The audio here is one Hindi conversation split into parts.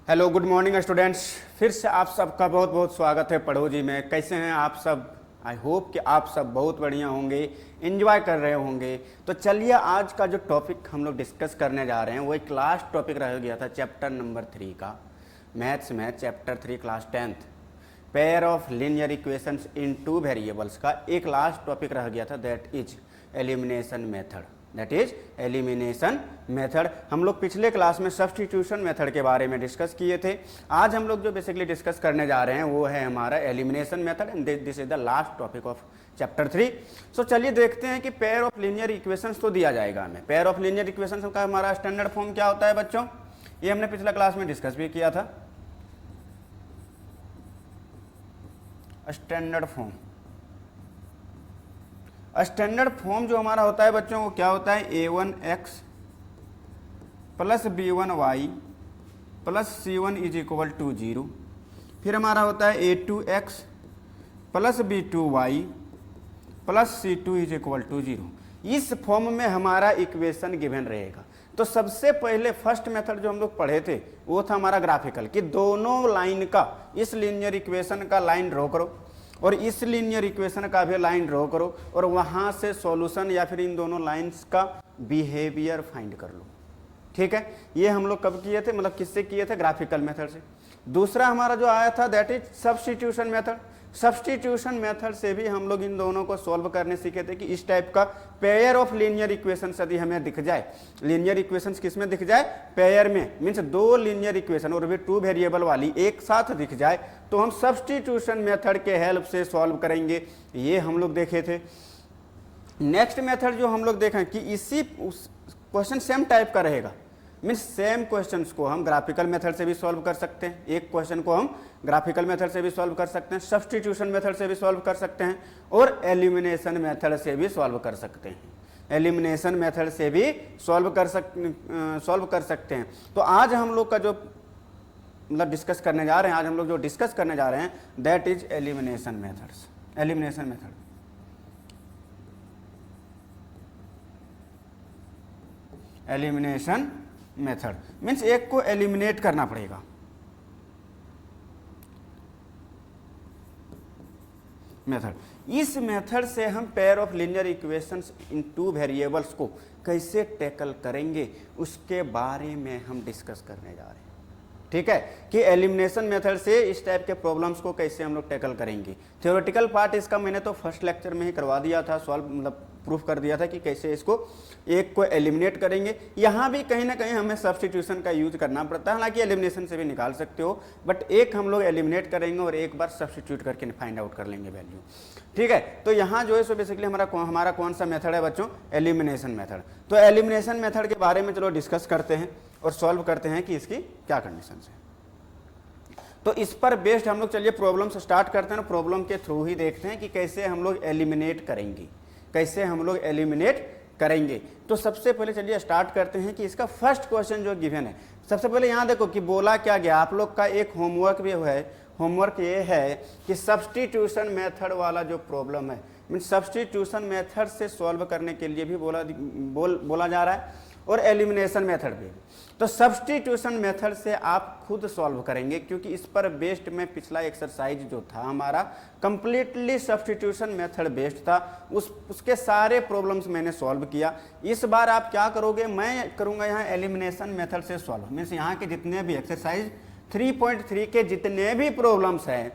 Hello good morning students. फिर से आप सबका बहुत बहुत स्वागत है पढ़ो जी में। कैसे हैं आप सब? आई होप कि आप सब बहुत बढ़िया होंगे, एंजॉय कर रहे होंगे। तो चलिए आज का जो टॉपिक हम लोग डिस्कस करने जा रहे हैं वो एक लास्ट टॉपिक रह गया था चैप्टर नंबर 3 का, मैथ्स में chapter 3 class 10th pair of linear equations in two variables का एक लास्ट टॉपिक रह गया था, that is elimination method. That is elimination method. हम लोग पिछले क्लास में सब्स्टिट्यूशन मेथड के बारे में डिस्कस किए थे। आज हम लोग जो बेसिकली डिस्कस करने जा रहे हैं वो है हमारा elimination method and this is the last topic of chapter 3। सो चलिए देखते हैं कि पेयर ऑफ लीनियर इक्वेशंस तो दिया जाएगा हमें। पेयर ऑफ लीनियर इक्वेशंस का हमारा स्टैंडर्ड फॉर्म क्या होता है बच्चों? ये हमने पिछला क्लास में डिस्कस भी किया था। स्टैंडर्ड फॉर्म जो हमारा होता है बच्चों वो क्या होता है? a1x plus b1y plus c1 is equal to 0। फिर हमारा होता है a2x plus b2y plus c2 is equal to 0। इस फॉर्म में हमारा इक्वेशन गिवन रहेगा। तो सबसे पहले फर्स्ट मेथड जो हम लोग पढ़े थे वो था हमारा ग्राफिकल, कि दोनों लाइन का, इस लीनियर इक्वेशन का लाइन ड्रॉ करो और इस लीनियर इक्वेशन का भी लाइन ड्रॉ करो और वहां से सॉल्यूशन या फिर इन दोनों लाइंस का बिहेवियर फाइंड कर लो। ठीक है, ये हम लोग कब किए थे, मतलब किससे किए थे? ग्राफिकल मेथड से। दूसरा हमारा जो आया था that is substitution method. Substitution method से भी हम लोग इन दोनों को सॉल्व करने सीखे थे कि इस टाइप का पेयर ऑफ लीनियर इक्वेशंस यदि हमें दिख जाए, लीनियर इक्वेशंस किस में दिख जाए? पेयर में, मीन्स दो लीनियर इक्वेशन और भी टू वेरिएबल वाली एक साथ दिख जाए तो हम सब्स्टिट्यूशन मेथड के हेल्प से सॉल्व करेंगे। ये हम लोग देखे थे। नेक्स्ट मेथड जो हम लोग देखें कि इसी क्वेश्चन सेम टाइप का रहेगा, मीन्स सेम क्वेश्चंस को हम ग्राफिकल मेथड से भी सॉल्व कर सकते हैं। एक क्वेश्चन को हम ग्राफिकल मेथड से भी सॉल्व कर सकते हैं, सब्स्टिट्यूशन मेथड से भी सॉल्व कर सकते हैं और एलिमिनेशन मेथड से भी सॉल्व कर सकते हैं। एलिमिनेशन मेथड से भी सॉल्व कर सकते हैं। तो आज हम लोग का जो मतलब डिस्कस करने जा रहे हैं, आज हम लोग जो डिस्कस करने जा रहे हैं that is elimination methods. Elimination method, elimination method means एक को एलिमिनेट करना पड़ेगा। मेथड, इस मेथड से हम pair of linear equations in two variables को कैसे टैकल करेंगे उसके बारे में हम डिस्कस करने जा रहे हैं। ठीक है, कि एलिमिनेशन मेथड से इस टाइप के प्रॉब्लम्स को कैसे हम लोग टैकल करेंगे। थ्योरेटिकल पार्ट इसका मैंने तो फर्स्ट लेक्चर में ही करवा दिया था, सॉल्व मतलब प्रूफ कर दिया था कि कैसे इसको एक को एलिमिनेट करेंगे। यहाँ भी कहीं ना कहीं हमें सब्स्टिट्यूशन का यूज करना पड़ता है, हालांकि एलिमिनेशन से भी निकाल सकते हो, बट एक हम लोग एलिमिनेट करेंगे और एक बार सब्स्टिट्यूट करके फाइंड आउट कर लेंगे वैल्यू। ठीक है, तो यहाँ जो है सो बेसिकली हमारा कौन सा मेथड है बच्चों? Elimination method. तो एलिमिनेशन मेथड के बारे में चलो डिस्कस करते हैं और सॉल्व करते हैं कि इसकी क्या कंडीशन है। तो इस पर बेस्ड हम लोग चलिए प्रॉब्लम से स्टार्ट करते हैं, प्रॉब्लम के थ्रू ही देखते हैं कि कैसे हम लोग एलिमिनेट करेंगे, कैसे हम लोग एलिमिनेट करेंगे। तो सबसे पहले चलिए स्टार्ट करते हैं कि इसका फर्स्ट क्वेश्चन जो गिवन है, सबसे पहले यहाँ देखो कि बोला क्या गया। आप लोग का एक होमवर्क भी है, होमवर्क ये है कि सब्स्टिट्यूशन मेथड वाला जो प्रॉब्लम है, मीन सब्स्टिट्यूशन मेथड से सॉल्व करने के लिए भी बोला जा रहा है और एलिमिनेशन मेथड भी। तो सब्स्टिट्यूशन मेथड से आप खुद सॉल्व करेंगे क्योंकि इस पर बेस्ड में पिछला एक्सरसाइज जो था हमारा कंप्लीटली सब्स्टिट्यूशन मेथड बेस्ड था, उसके सारे प्रॉब्लम्स मैंने सॉल्व किया। इस बार आप क्या करोगे? मैं करूंगा यहाँ एलिमिनेशन मेथड से सॉल्व, मीन्स यहाँ के जितने भी एक्सरसाइज 3.3 के जितने भी प्रॉब्लम्स हैं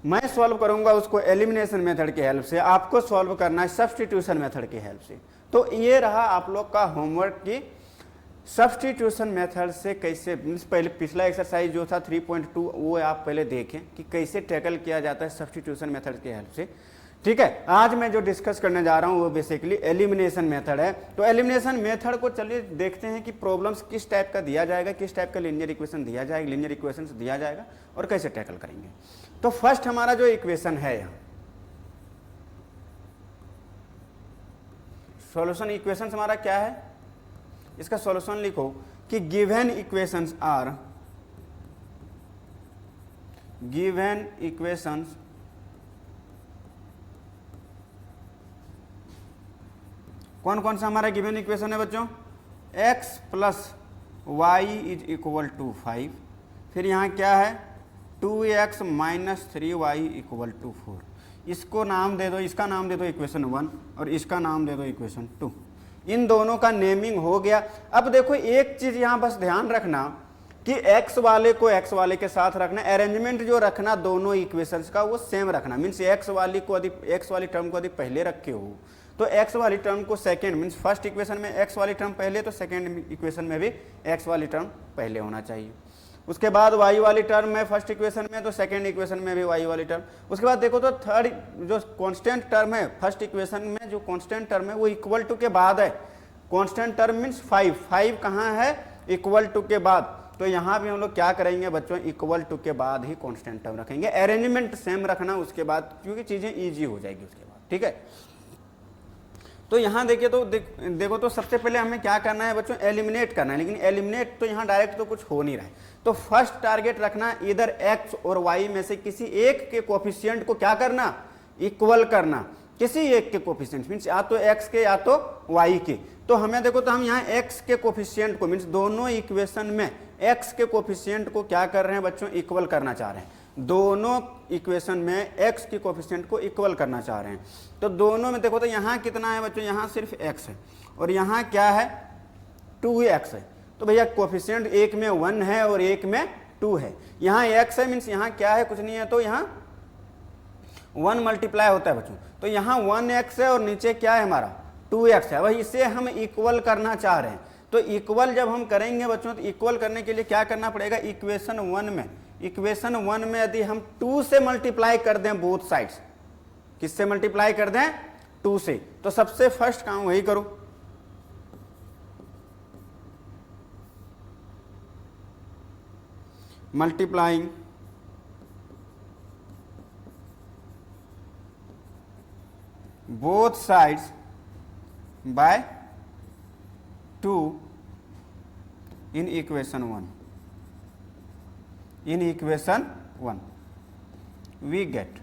मैं सॉल्व करूंगा उसको एलिमिनेशन मेथड के हेल्प से, आपको सॉल्व करना है सब्स्टिट्यूशन मेथड के हेल्प से। तो ये रहा आप लोग का होमवर्क की सब्स्टिट्यूशन मेथड से कैसे, पहले पिछला एक्सरसाइज जो था 3.2 वो आप पहले देखें कि कैसे टैकल किया जाता है सब्स्टिट्यूशन मेथड के हेल्प से। ठीक है, आज मैं जो डिस्कस करने जा रहा हूँ वो बेसिकली एलिमिनेशन मेथड है। तो एलिमिनेशन मेथड को चलिए देखते हैं कि प्रॉब्लम्स किस टाइप का दिया जाएगा, किस टाइप का लीनियर इक्वेशन दिया जाएगा, लीनियर इक्वेशन दिया जाएगा और कैसे टैकल करेंगे। तो फर्स्ट हमारा जो इक्वेशन है यहाँ, सॉल्यूशन इक्वेशंस हमारा क्या है? इसका सॉल्यूशन लिखो कि given equations are, given equations कौन कौन सा हमारा गिवन इक्वेशन है बच्चों? x plus y is equal to 5, फिर यहाँ क्या है 2x minus 3y equal to 4। इसको नाम दे दो, इसका नाम दे दो इक्वेशन 1 और इसका नाम दे दो इक्वेशन 2। इन दोनों का नेमिंग हो गया। अब देखो एक चीज यहाँ बस ध्यान रखना कि x वाले को x वाले के साथ रखना, अरेंजमेंट जो रखना दोनों इक्वेशंस का वो सेम रखना। मीन्स x वाली टर्म को यदि पहले रखे हो तो x वाली टर्म को सेकेंड, मीन्स फर्स्ट इक्वेशन में x वाली टर्म पहले तो सेकेंड इक्वेशन में भी x वाली टर्म पहले होना चाहिए। उसके बाद y वाली टर्म में फर्स्ट इक्वेशन में तो सेकेंड इक्वेशन में भी y वाली टर्म। उसके बाद देखो तो थर्ड जो कांस्टेंट टर्म है फर्स्ट इक्वेशन में, जो कांस्टेंट टर्म है वो इक्वल टू के बाद है। कांस्टेंट टर्म मीन्स 5 कहाँ है, इक्वल टू के बाद। तो यहाँ भी हम लोग क्या करेंगे बच्चों, इक्वल टू के बाद ही कांस्टेंट टर्म रखेंगे। अरेंजमेंट सेम रखना उसके बाद, क्योंकि चीजें ईजी हो जाएगी उसके बाद, ठीक है। तो यहाँ देखिए तो देखो तो सबसे पहले हमें क्या करना है बच्चों, एलिमिनेट करना है। लेकिन एलिमिनेट तो यहाँ डायरेक्ट तो कुछ हो नहीं रहा है, तो फर्स्ट टारगेट रखना इधर x और y में से किसी एक के कोफिशिएंट को क्या करना, इक्वल करना। किसी एक के कोफिशिएंट मीन्स या तो x के या तो y के। तो हमें देखो तो हम यहाँ x के कोफिशिएंट को मीन्स दोनों इक्वेशन में x के कोफिशिएंट को क्या कर रहे हैं बच्चों, इक्वल करना चाह रहे हैं। दोनों इक्वेशन में x की कोफिशिएंट को इक्वल करना चाह रहे हैं। तो दोनों में देखो तो यहाँ कितना है बच्चों, यहाँ सिर्फ x है और यहाँ क्या है 2x है। तो भैया कोफिशिएंट एक में 1 है और एक में 2 है। यहाँ x है मीन्स यहाँ क्या है, कुछ नहीं है, तो यहाँ 1 मल्टीप्लाई होता है बच्चों। तो यहाँ 1x है और नीचे क्या है हमारा 2x है। वही इसे हम इक्वल करना चाह रहे हैं। तो इक्वल जब हम करेंगे बच्चों तो इक्वल करने के लिए क्या करना पड़ेगा, इक्वेशन 1 में यदि हम 2 से मल्टीप्लाई कर दें बोथ साइड्स, किससे मल्टीप्लाई कर दें, 2 से, तो सबसे फर्स्ट काम वही करो। Multiplying both sides by 2 in equation 1 we get,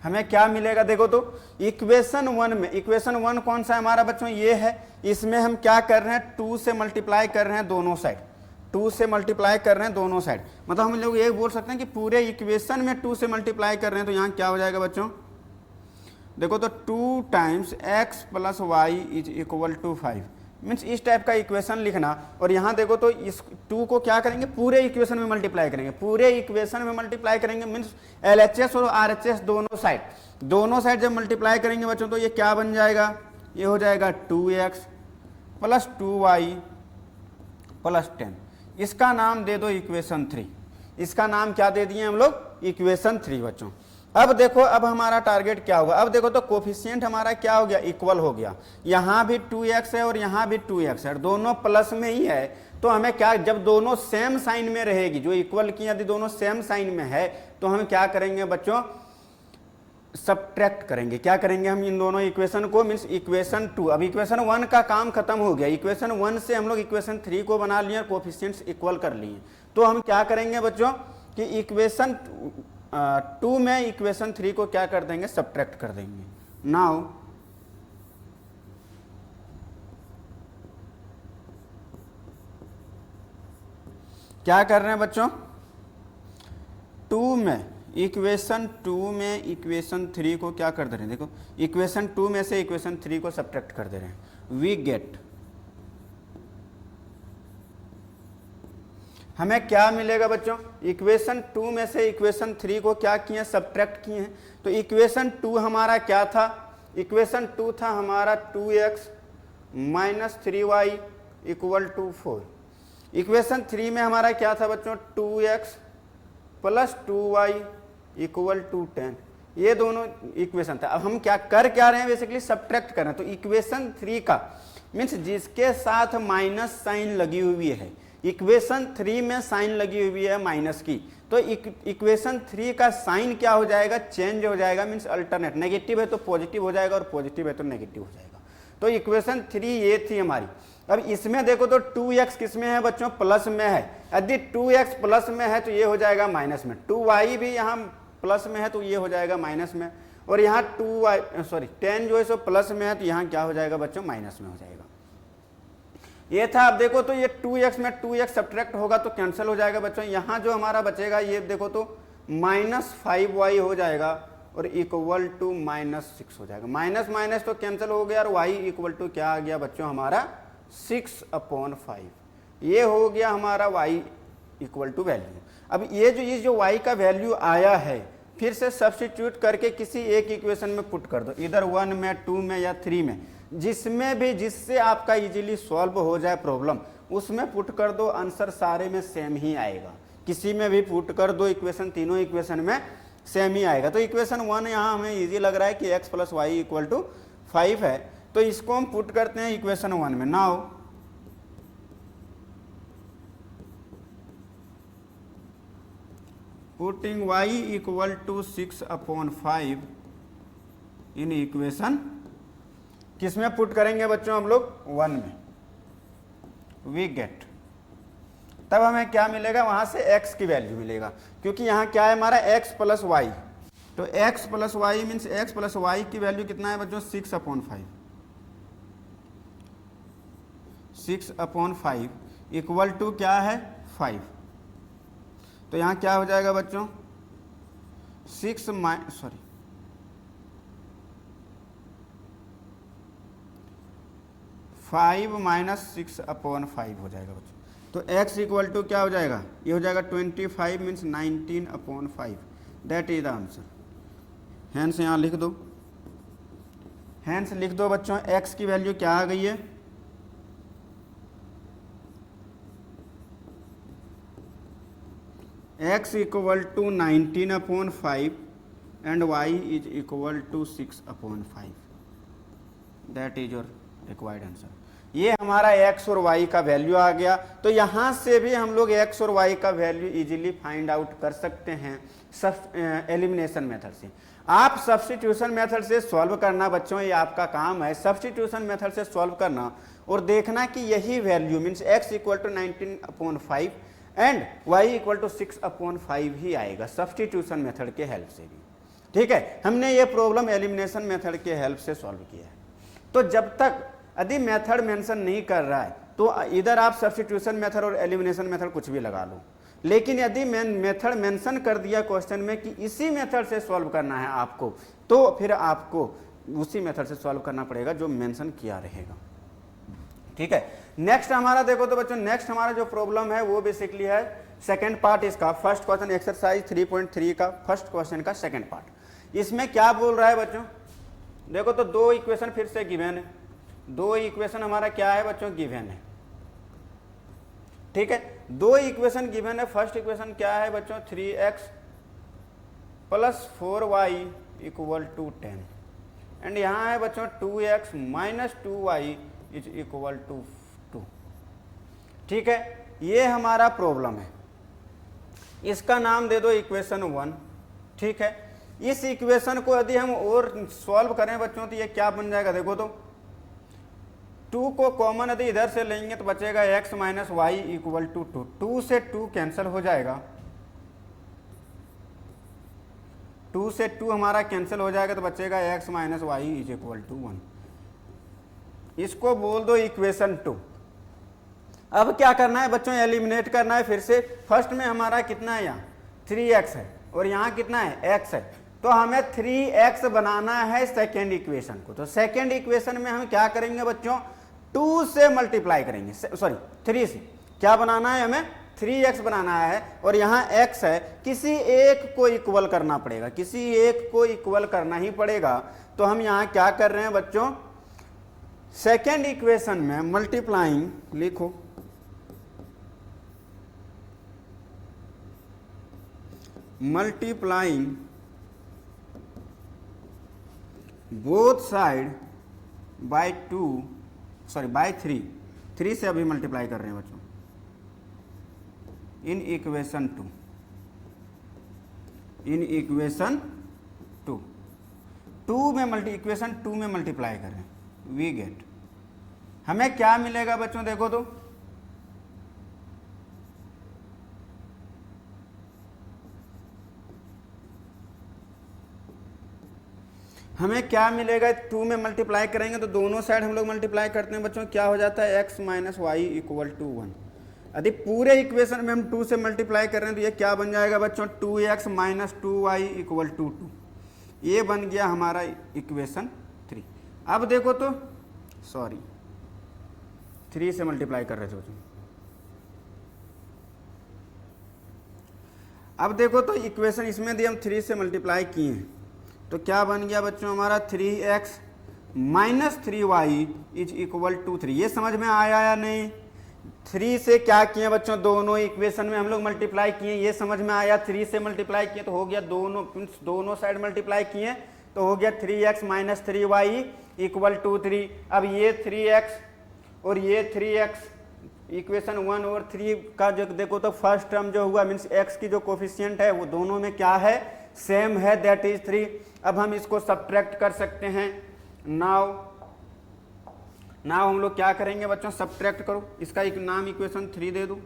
हमें क्या मिलेगा देखो तो इक्वेशन 1 में, इक्वेशन 1 कौन सा है हमारा बच्चों, ये है। इसमें हम क्या कर रहे हैं, 2 से मल्टीप्लाई कर रहे हैं दोनों साइड, 2 से मल्टीप्लाई कर रहे हैं दोनों साइड। मतलब हम लोग ये बोल सकते हैं कि पूरे इक्वेशन में 2 से मल्टीप्लाई कर रहे हैं। तो यहाँ क्या हो जाएगा बच्चों, देखो तो 2 times x plus y is equal to 5। Means इस टाइप का इक्वेशन लिखना। और यहाँ देखो तो इस 2 को क्या करेंगे, पूरे इक्वेशन में मल्टीप्लाई करेंगे, पूरे इक्वेशन में मल्टीप्लाई करेंगे। मीन्स LHS और RHS दोनों साइड जब मल्टीप्लाई करेंगे बच्चों तो ये क्या बन जाएगा, ये हो जाएगा 2x प्लस 2y प्लस 10। इसका नाम दे दो इक्वेशन 3। इसका नाम क्या दे दिए हम लोग, इक्वेशन 3 बच्चों। अब देखो अब हमारा टारगेट क्या होगा, अब देखो तो कोफिशिएंट हमारा क्या हो गया, इक्वल हो गया। यहाँ भी 2x है और यहाँ भी 2x है, दोनों प्लस में ही है। तो हमें क्या, जब दोनों सेम साइन में रहेगी, जो इक्वल की यदि दोनों सेम साइन में है तो हम क्या करेंगे बच्चों, सब्ट्रैक्ट करेंगे। क्या करेंगे हम इन दोनों इक्वेशन को, मीन्स इक्वेशन 2। अब इक्वेशन 1 का काम खत्म हो गया, इक्वेशन 1 से हम लोग इक्वेशन 3 को बना लिए, कोफिशिएंट्स इक्वल कर लिए। तो हम क्या करेंगे बच्चों कि इक्वेशन 2 में इक्वेशन 3 को क्या कर देंगे, सब्ट्रैक्ट कर देंगे। नाउ क्या कर रहे हैं बच्चों, 2 में इक्वेशन 3 को क्या कर दे रहे हैं, देखो इक्वेशन 2 में से इक्वेशन 3 को सब्ट्रैक्ट कर दे रहे हैं। वी गेट, हमें क्या मिलेगा बच्चों, इक्वेशन 2 में से इक्वेशन 3 को क्या किए, सब्ट्रैक्ट किए हैं। तो इक्वेशन 2 हमारा क्या था, इक्वेशन 2 था हमारा 2x minus 3y equal to 4। Equation 3 में हमारा क्या था बच्चों, 2x plus 2y equal to 10। ये दोनों इक्वेशन था। अब हम क्या रहे हैं, बेसिकली सब्ट्रैक्ट कर रहे हैं। तो इक्वेशन 3 का मीन्स जिसके साथ माइनस साइन लगी हुई है, इक्वेशन 3 में साइन लगी हुई है माइनस की, तो इक्वेशन 3 का साइन क्या हो जाएगा, चेंज हो जाएगा। मीन्स अल्टरनेट, नेगेटिव है तो पॉजिटिव हो जाएगा और पॉजिटिव है तो नेगेटिव हो जाएगा। तो इक्वेशन 3 ये थी हमारी। अब इसमें देखो तो 2x किस में है बच्चों, प्लस में है। यदि 2x प्लस में है तो ये हो जाएगा माइनस में, 2y भी यहाँ प्लस में है तो ये हो जाएगा माइनस में, और यहाँ 10 जो है सो प्लस में है तो यहाँ क्या हो जाएगा बच्चों, माइनस में हो जाएगा। ये था, अब देखो तो ये 2x में 2x सब्ट्रैक्ट होगा तो कैंसिल हो जाएगा बच्चों। यहाँ जो हमारा बचेगा ये देखो तो -5y हो जाएगा और इक्वल टू -6 हो जाएगा। माइनस माइनस तो कैंसिल हो गया और y इक्वल टू क्या आ गया बच्चों हमारा 6/5। ये हो गया हमारा y इक्वल टू वैल्यू। अब ये जो y का वैल्यू आया है फिर से सब्स्टिट्यूट करके किसी एक इक्वेशन में पुट कर दो, इधर 1 में 2 में या 3 में, जिसमें भी जिससे आपका इजीली सॉल्व हो जाए प्रॉब्लम, उसमें पुट कर दो, आंसर सारे में सेम ही आएगा। किसी में भी पुट कर दो इक्वेशन, तीनों इक्वेशन में सेम ही आएगा। तो इक्वेशन 1 यहाँ हमें इजी लग रहा है कि x + y इक्वल टू 5 है, तो इसको हम पुट करते हैं इक्वेशन 1 में। Now putting y equal to 6/5 in equation, किसमें पुट करेंगे बच्चों हम लोग? 1 में। वी गेट, तब हमें क्या मिलेगा? वहां से x की वैल्यू मिलेगा, क्योंकि यहाँ क्या है हमारा x + y, तो x + y means x + y की वैल्यू कितना है बच्चों? 6/5। 6/5 इक्वल टू क्या है? 5। तो यहाँ क्या हो जाएगा बच्चों? 5 - 6/5 हो जाएगा बच्चों। तो x इक्वल टू क्या हो जाएगा? ये हो जाएगा 25 means 19/5। That is the answer. Hence यहाँ लिख दो, हैंस लिख दो बच्चों, x की वैल्यू क्या आ गई है? x equal to 19/5 and y is equal to 6/5। That is your required answer. ये हमारा x और y का वैल्यू आ गया। तो यहाँ से भी हम लोग x और y का वैल्यू इजीली फाइंड आउट कर सकते हैं एलिमिनेशन मेथड से। आप सब्स्टिट्यूशन मेथड से सॉल्व करना बच्चों, ये आपका काम है, सब्स्टिट्यूशन मेथड से सॉल्व करना और देखना कि यही value means x equal to 19/5 and y equal to 6/5 ही आएगा सब्स्टिट्यूशन मेथड के हेल्प से भी। ठीक है, हमने ये प्रॉब्लम एलिमिनेशन मेथड के हेल्प से सॉल्व किया है। तो जब तक यदि मेथड मेंशन नहीं कर रहा है तो इधर आप सब्स्टिट्यूशन मेथड और एलिमिनेशन मेथड कुछ भी लगा लो, लेकिन यदि मेथड मेंशन कर दिया क्वेश्चन में कि इसी मेथड से सॉल्व करना है आपको, तो फिर आपको उसी मेथड से सॉल्व करना पड़ेगा जो मेंशन किया रहेगा। ठीक है, नेक्स्ट हमारा देखो तो बच्चों, नेक्स्ट हमारा जो प्रॉब्लम है वो बेसिकली है सेकंड पार्ट इसका, फर्स्ट क्वेश्चन एक्सरसाइज 3.3 का फर्स्ट क्वेश्चन का सेकंड पार्ट। इसमें क्या बोल रहा है बच्चों? देखो तो दो इक्वेशन फिर से गिवन है, दो इक्वेशन हमारा क्या है बच्चों? गिवन है। ठीक है, दो इक्वेशन गिवन है। फर्स्ट इक्वेशन क्या है बच्चों? 3x + 4y equal to 10 and यहाँ है बच्चों 2x - 2y is equal to 2। ठीक है, ये हमारा प्रॉब्लम है, इसका नाम दे दो इक्वेशन 1। ठीक है, इस इक्वेशन को यदि हम और सॉल्व करें बच्चों तो ये क्या बन जाएगा? देखो तो 2 को कॉमन यदि इधर से लेंगे तो बचेगा x - y इक्वल टू 2। 2 से 2 कैंसिल हो जाएगा, 2 से 2 हमारा कैंसिल हो जाएगा तो बचेगा x - y is equal to 1। इसको बोल दो इक्वेशन 2। अब क्या करना है बच्चों? एलिमिनेट करना है फिर से। फर्स्ट में हमारा कितना है? यहाँ 3x है और यहाँ कितना है? x है, तो हमें 3x बनाना है सेकेंड इक्वेशन को। तो सेकेंड इक्वेशन में हम क्या करेंगे बच्चों? 2 से मल्टीप्लाई करेंगे, सॉरी 3 से। क्या बनाना है हमें? 3x बनाना है और यहाँ x है, किसी एक को इक्वल करना पड़ेगा, किसी एक को इक्वल करना ही पड़ेगा। तो हम यहाँ क्या कर रहे हैं बच्चों? सेकेंड इक्वेशन में मल्टीप्लाइंग, लिखो मल्टीप्लाइंग बोथ साइड बाय 3 से अभी मल्टीप्लाई कर रहे हैं बच्चों इन इक्वेशन 2 में इक्वेशन 2 में मल्टीप्लाई करें, वी गेट, हमें क्या मिलेगा बच्चों? देखो तो हमें क्या मिलेगा, 2 में मल्टीप्लाई करेंगे तो दोनों साइड हम लोग मल्टीप्लाई करते हैं बच्चों, क्या हो जाता है x minus y equal to 1। यदि पूरे इक्वेशन में हम 2 से मल्टीप्लाई कर रहे हैं तो ये क्या बन जाएगा बच्चों, 2x minus 2y equal to 2। ये बन गया हमारा इक्वेशन 3। अब देखो तो, सॉरी 3 से मल्टीप्लाई कर रहे थे बच्चों। अब देखो तो इक्वेशन इसमें भी हम 3 से मल्टीप्लाई किए हैं तो क्या बन गया बच्चों हमारा, 3x minus 3y is equal to 3। ये समझ में आया या नहीं? 3 से क्या किए बच्चों, दोनों इक्वेशन में हम लोग मल्टीप्लाई किए, ये समझ में आया। 3 से मल्टीप्लाई किए तो हो गया, दोनों साइड मल्टीप्लाई किए तो हो गया 3x minus 3y equal to 3। अब ये 3x और ये 3x इक्वेशन 1 और 3 का जो देखो तो फर्स्ट टर्म जो हुआ मीन्स x की जो कोफिशिएंट है वो दोनों में क्या है, सेम है, दैट इज 3। अब हम इसको सब्ट्रैक्ट कर सकते हैं। नाउ हम लोग क्या करेंगे बच्चों, सब्ट्रैक्ट करो, इसका एक नाम इक्वेशन 3 दे दो।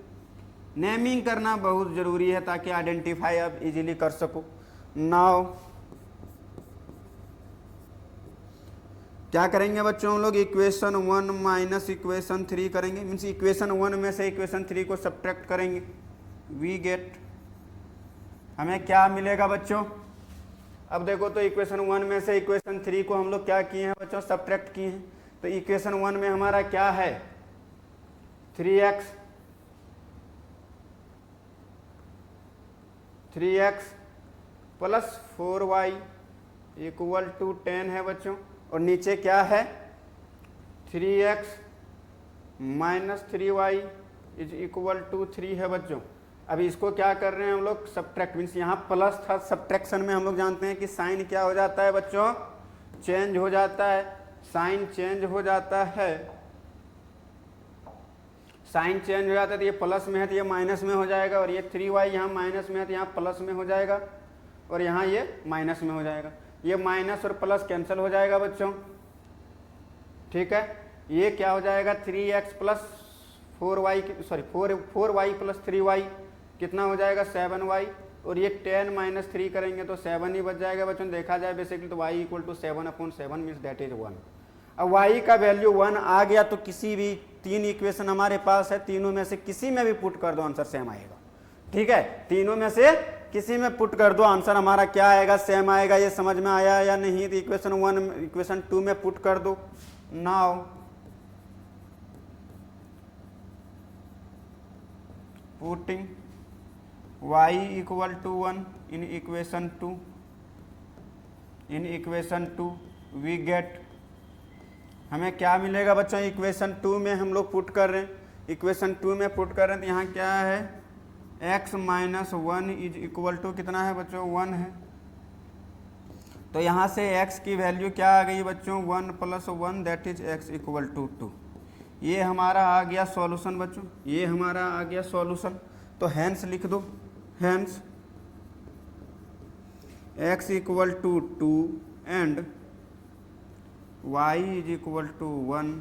नेमिंग करना बहुत जरूरी है ताकि आइडेंटिफाई आप इजीली कर सको। नाउ क्या करेंगे बच्चों हम लोग, इक्वेशन 1 माइनस इक्वेशन 3 करेंगे, मीन्स इक्वेशन 1 में से इक्वेशन 3 को सब्ट्रैक्ट करेंगे। वी गेट, हमें क्या मिलेगा बच्चों, अब देखो तो इक्वेशन 1 में से इक्वेशन 3 को हम लोग क्या किए हैं बच्चों, सब्ट्रैक्ट किए हैं। तो इक्वेशन 1 में हमारा क्या है, 3x plus 4y equal to 10 है बच्चों, और नीचे क्या है 3x minus 3y is equal to 3 है बच्चों। अभी इसको क्या कर रहे हैं हम लोग, सब्ट्रैक्ट, मीन्स यहाँ प्लस था, सब्ट्रैक्शन में हम लोग जानते हैं कि साइन क्या हो जाता है बच्चों, चेंज हो जाता है, साइन चेंज हो जाता है, साइन चेंज हो जाता है। तो ये प्लस में है तो ये माइनस में हो जाएगा, और ये 3y यहाँ माइनस में है तो यहाँ प्लस में हो जाएगा, और यहाँ ये माइनस में हो जाएगा। ये माइनस और प्लस कैंसिल हो जाएगा बच्चों, ठीक है। ये क्या हो जाएगा, 3x plus 4y sorry 4y plus 3y कितना हो जाएगा, 7y, और ये 10 माइनस 3 करेंगे तो 7 ही बच जाएगा बच्चों। देखा जाए बेसिकली तो y equal to 7/7 means that is 1। अब y का वैल्यू 1 आ गया तो किसी भी 3 इक्वेशन हमारे पास है, तीनों में से किसी में भी पुट कर दो आंसर सेम आएगा, ठीक है। तीनों में से किसी में पुट कर दो आंसर हमारा क्या आएगा, सेम आएगा। ये समझ में आया या नहीं? तो इक्वेशन 1 इक्वेशन 2 में पुट कर दो। Now putting y equal to 1 in equation 2 we get, हमें क्या मिलेगा बच्चों, इक्वेशन 2 में हम लोग पुट कर रहे हैं, इक्वेशन 2 में पुट कर रहे हैं तो यहाँ क्या है, x minus 1 is equal to कितना है बच्चों, 1 है। तो यहाँ से x की वैल्यू क्या आ गई बच्चों, 1 plus 1 that is x equal to 2। ये हमारा आ गया सॉल्यूशन बच्चों, ये हमारा आ गया सॉल्यूशन। तो हैंस लिख दो, hence x equal to 2 and y is equal to 1।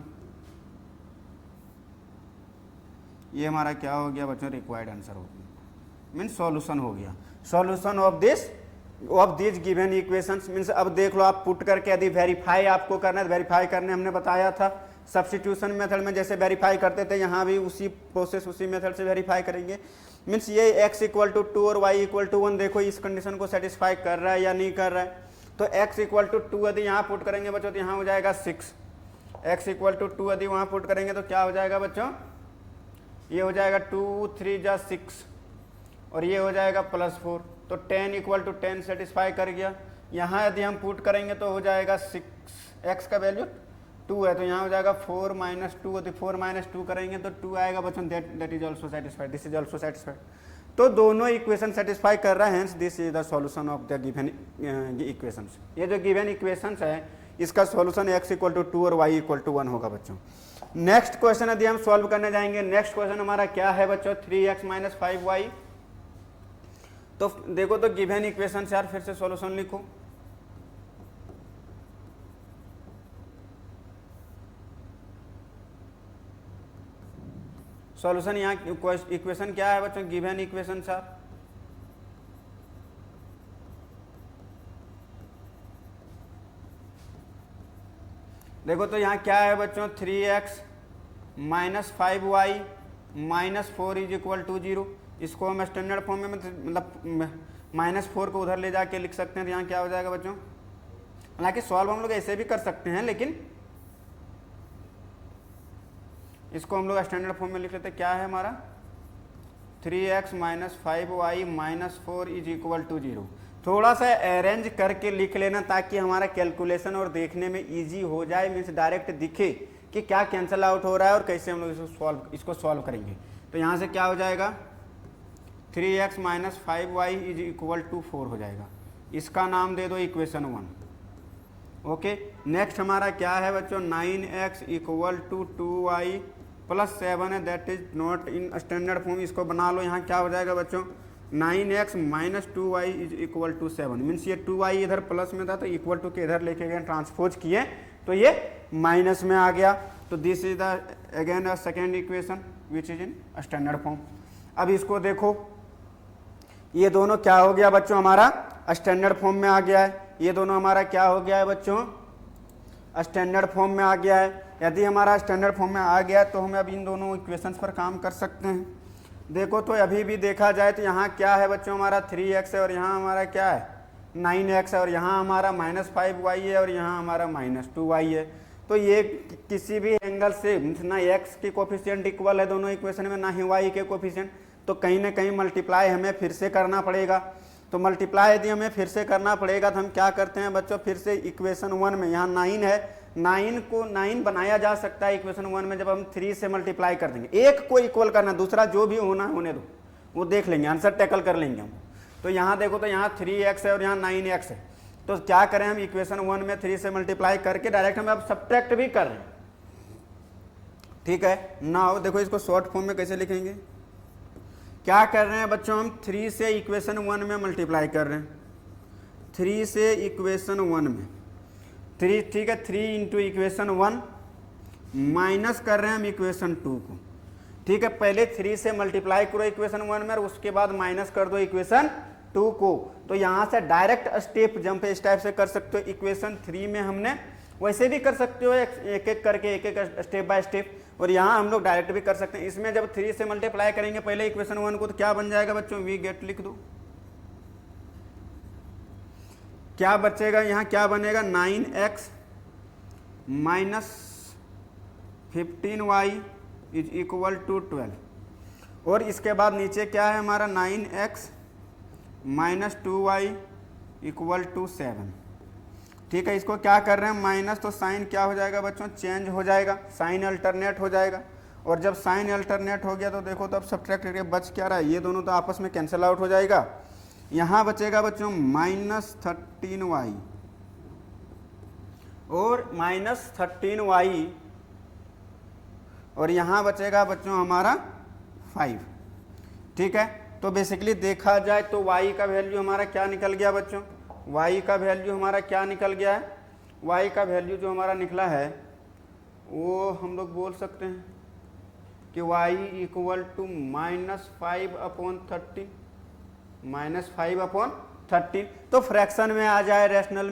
ये हमारा क्या हो गया बच्चों, रिक्वायर्ड आंसर हो गया, मीन्स सॉल्यूशन हो गया, solution of this given equations. Means अब देख लो, आप पुट करके यदि वेरीफाई आपको करना है, वेरीफाई करने हमने बताया था सब्स्टिट्यूशन मेथड में जैसे वेरीफाई करते थे, यहाँ भी उसी प्रोसेस उसी मेथड से वेरीफाई करेंगे। मीन्स ये x इक्वल टू 2 और y इक्वल टू 1 देखो इस कंडीशन को सेटिस्फाई कर रहा है या नहीं कर रहा है। तो x इक्वल टू 2 यदि यहाँ पुट करेंगे बच्चों तो यहाँ हो जाएगा 6, x इक्वल टू 2 यदि वहाँ पुट करेंगे तो क्या हो जाएगा बच्चों, ये हो जाएगा 2 3 जा 6, और ये हो जाएगा +4। तो 10 इक्वल टू 10 सेटिस्फाई कर गया। यहाँ यदि हम पुट करेंगे तो हो जाएगा 6, x का वैल्यू 2 है तो यहाँ हो जाएगा 4 माइनस 2, यदि 4 माइनस 2 करेंगे तो 2 आएगा बच्चों, that is also satisfied, this is also satisfied. तो दोनों इक्वेशन सेटिस्फाई कर रहा है, hence this is the solution of the given equations. ये जो गिवन इक्वेशंस है इसका सॉल्यूशन x इक्वल टू 2 और y इक्वल टू 1 होगा बच्चों। नेक्स्ट क्वेश्चन यदि हम सॉल्व करने जाएंगे, नेक्स्ट क्वेश्चन हमारा क्या है बच्चों, 3x माइनस 5y। तो देखो तो गिवन इक्वेशन यार फिर से सॉल्यूशन लिखो। सॉल्यूशन यहाँ इक्वेशन क्या है बच्चों, गिवन इक्वेशन सर, देखो तो यहाँ क्या है बच्चों, 3x minus 5y minus 4 is equal to 0। इसको हम स्टैंडर्ड फॉर्म में मतलब -4 को उधर ले जाके लिख सकते हैं, तो यहाँ क्या हो जाएगा बच्चों। हालांकि सॉल्व हम लोग ऐसे भी कर सकते हैं, लेकिन इसको हम लोग स्टैंडर्ड फॉर्म में लिख लेते हैं। क्या है हमारा, 3x minus 5y minus 4 is equal to 0। थोड़ा सा अरेंज करके लिख लेना ताकि हमारा कैलकुलेशन और देखने में इजी हो जाए, मीन्स डायरेक्ट दिखे कि क्या कैंसिल आउट हो रहा है और कैसे हम लोग इसको सॉल्व करेंगे। तो यहाँ से क्या हो जाएगा, 3x minus 5y is equal to 4 हो जाएगा। इसका नाम दे दो इक्वेशन 1। ओके, नेक्स्ट हमारा क्या है बच्चों, 9x equal to 2y plus 7 है, that is not in standard form. इसको बना लो, यहाँ क्या हो जाएगा बच्चों, 9x minus 2y is equal to 7। Means ये 2y इधर प्लस में था तो इक्वल टू के इधर लेके गए, ट्रांसपोज किए तो ये माइनस में आ गया। तो this is the again second equation which is in standard form. अब इसको देखो, ये दोनों क्या हो गया बच्चों, हमारा स्टैंडर्ड फॉर्म में आ गया है। ये दोनों हमारा क्या हो गया है बच्चों, स्टैंडर्ड फॉर्म में आ गया है। यदि हमारा स्टैंडर्ड फॉर्म में आ गया तो हम अब इन दोनों इक्वेशंस पर काम कर सकते हैं। देखो तो अभी भी देखा जाए तो यहाँ क्या है बच्चों, हमारा 3x है और यहाँ हमारा क्या है 9x है और यहाँ हमारा माइनस 5y है और यहाँ हमारा माइनस 2y है। तो ये किसी भी एंगल से ना x की कोफिशिएंट इक्वल है दोनों इक्वेशन में, ना ही y के कोफिशिएंट, तो कहीं ना कहीं मल्टीप्लाई हमें फिर से करना पड़ेगा। तो मल्टीप्लाई यदि हमें फिर से करना पड़ेगा तो हम क्या करते हैं बच्चों, फिर से इक्वेशन 1 में यहाँ 9 है, 9 को 9 बनाया जा सकता है इक्वेशन 1 में जब हम 3 से मल्टीप्लाई कर देंगे। एक को इक्वल करना, दूसरा जो भी होना होने दो, वो देख लेंगे, आंसर टैकल कर लेंगे हम। तो यहाँ देखो तो यहाँ 3x है और यहाँ 9x है, तो क्या करें हम इक्वेशन 1 में 3 से मल्टीप्लाई करके डायरेक्ट हम अब सब्ट्रैक्ट भी कर रहे हैं। ठीक है, नाउ देखो इसको शॉर्ट फॉर्म में कैसे लिखेंगे। क्या कर रहे हैं बच्चों, हम 3 से इक्वेशन 1 में मल्टीप्लाई कर रहे हैं, 3 से इक्वेशन 1 में 3, ठीक है, 3 इंटू इक्वेशन 1 माइनस कर रहे हैं हम इक्वेशन 2 को। ठीक है, पहले 3 से मल्टीप्लाई करो इक्वेशन 1 में और उसके बाद माइनस कर दो इक्वेशन 2 को। तो यहाँ से डायरेक्ट स्टेप जंप इस टाइप से कर सकते हो। इक्वेशन 3 में हमने वैसे भी कर सकते हो एक एक करके, एक एक स्टेप बाय स्टेप, और यहाँ हम लोग डायरेक्ट भी कर सकते हैं। इसमें जब 3 से मल्टीप्लाई करेंगे पहले इक्वेशन 1 को, तो क्या बन जाएगा बच्चों, वी गेट लिख दो, क्या बचेगा यहाँ, क्या बनेगा 9x minus 15y is equal to 12। और इसके बाद नीचे क्या है हमारा 9x minus 2y equal to 7। ठीक है, इसको क्या कर रहे हैं माइनस, तो साइन क्या हो जाएगा बच्चों, चेंज हो जाएगा, साइन अल्टरनेट हो जाएगा। और जब साइन अल्टरनेट हो गया तो देखो तो अब सब्ट्रैक्ट करके बच क्या रहा है, ये दोनों तो आपस में कैंसिल आउट हो जाएगा। यहाँ बचेगा बच्चों माइनस 13y और माइनस 13y, और यहाँ बचेगा बच्चों हमारा 5। ठीक है, तो बेसिकली देखा जाए तो y का वैल्यू हमारा क्या निकल गया बच्चों, y का वैल्यू हमारा क्या निकल गया है, y का वैल्यू जो हमारा निकला है वो हम लोग बोल सकते हैं कि y इक्वल टू -5/13, -5/13। तो फ्रैक्शन में आ जाए, रैशनल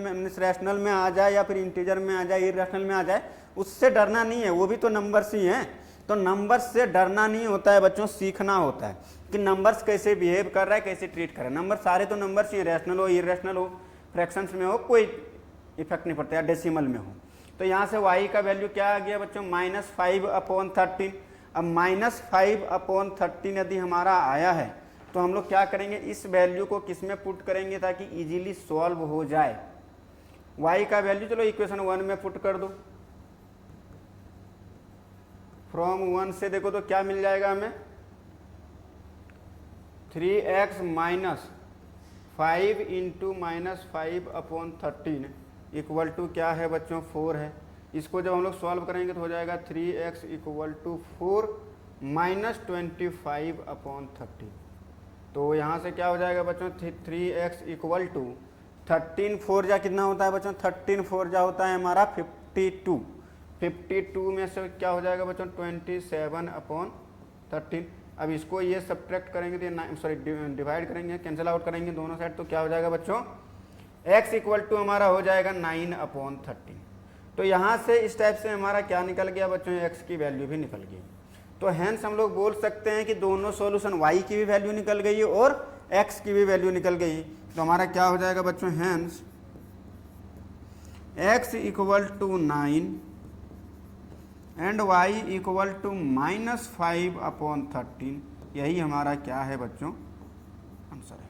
में आ जाए या फिर इंटीजर में आ जाए, इरेशनल में आ जाए, उससे डरना नहीं है, वो भी तो नंबर्स ही हैं। तो नंबर्स से डरना नहीं होता है बच्चों, सीखना होता है कि नंबर्स कैसे बिहेव कर रहा है, कैसे ट्रीट कर रहा है। नंबर सारे तो नंबर्स ही, रैशनल हो, इरेशनल हो, फ्रैक्शंस में हो, कोई इफेक्ट नहीं पड़ता, या डेसिमल में हो। तो यहाँ से y का वैल्यू क्या आ गया बच्चों, -5/13। अब -5/13 यदि हमारा आया है तो हम लोग क्या करेंगे, इस वैल्यू को किस में पुट करेंगे ताकि इजीली सॉल्व हो जाए। y का वैल्यू चलो इक्वेशन 1 में पुट कर दो, फ्रॉम 1 से देखो तो क्या मिल जाएगा हमें, 3x minus 5 into -5/13 equal to क्या है बच्चों 4 है। इसको जब हम लोग सॉल्व करेंगे तो हो जाएगा 3x इक्वल टू 4 माइनस 25/13। तो यहाँ से क्या हो जाएगा बच्चों, 3x इक्वल टू 13 4 जा कितना होता है बच्चों, 13 4 जा होता है हमारा 52। 52 में से क्या हो जाएगा बच्चों 27/13। अब इसको ये सब्ट्रैक्ट करेंगे तो सॉरी डिवाइड करेंगे, कैंसिल आउट करेंगे दोनों साइड, तो क्या हो जाएगा बच्चों x इक्वल टू हमारा हो जाएगा 9/13। तो यहाँ से इस टाइप से हमारा क्या निकल गया बच्चों, x की वैल्यू भी निकल गई। तो हैंस हम लोग बोल सकते हैं कि दोनों सॉल्यूशन y की भी वैल्यू निकल गई है और x की भी वैल्यू निकल गई। तो हमारा क्या हो जाएगा बच्चों, hence x equal to 9 and y equal to -5/13। यही हमारा क्या है बच्चों, आंसर है।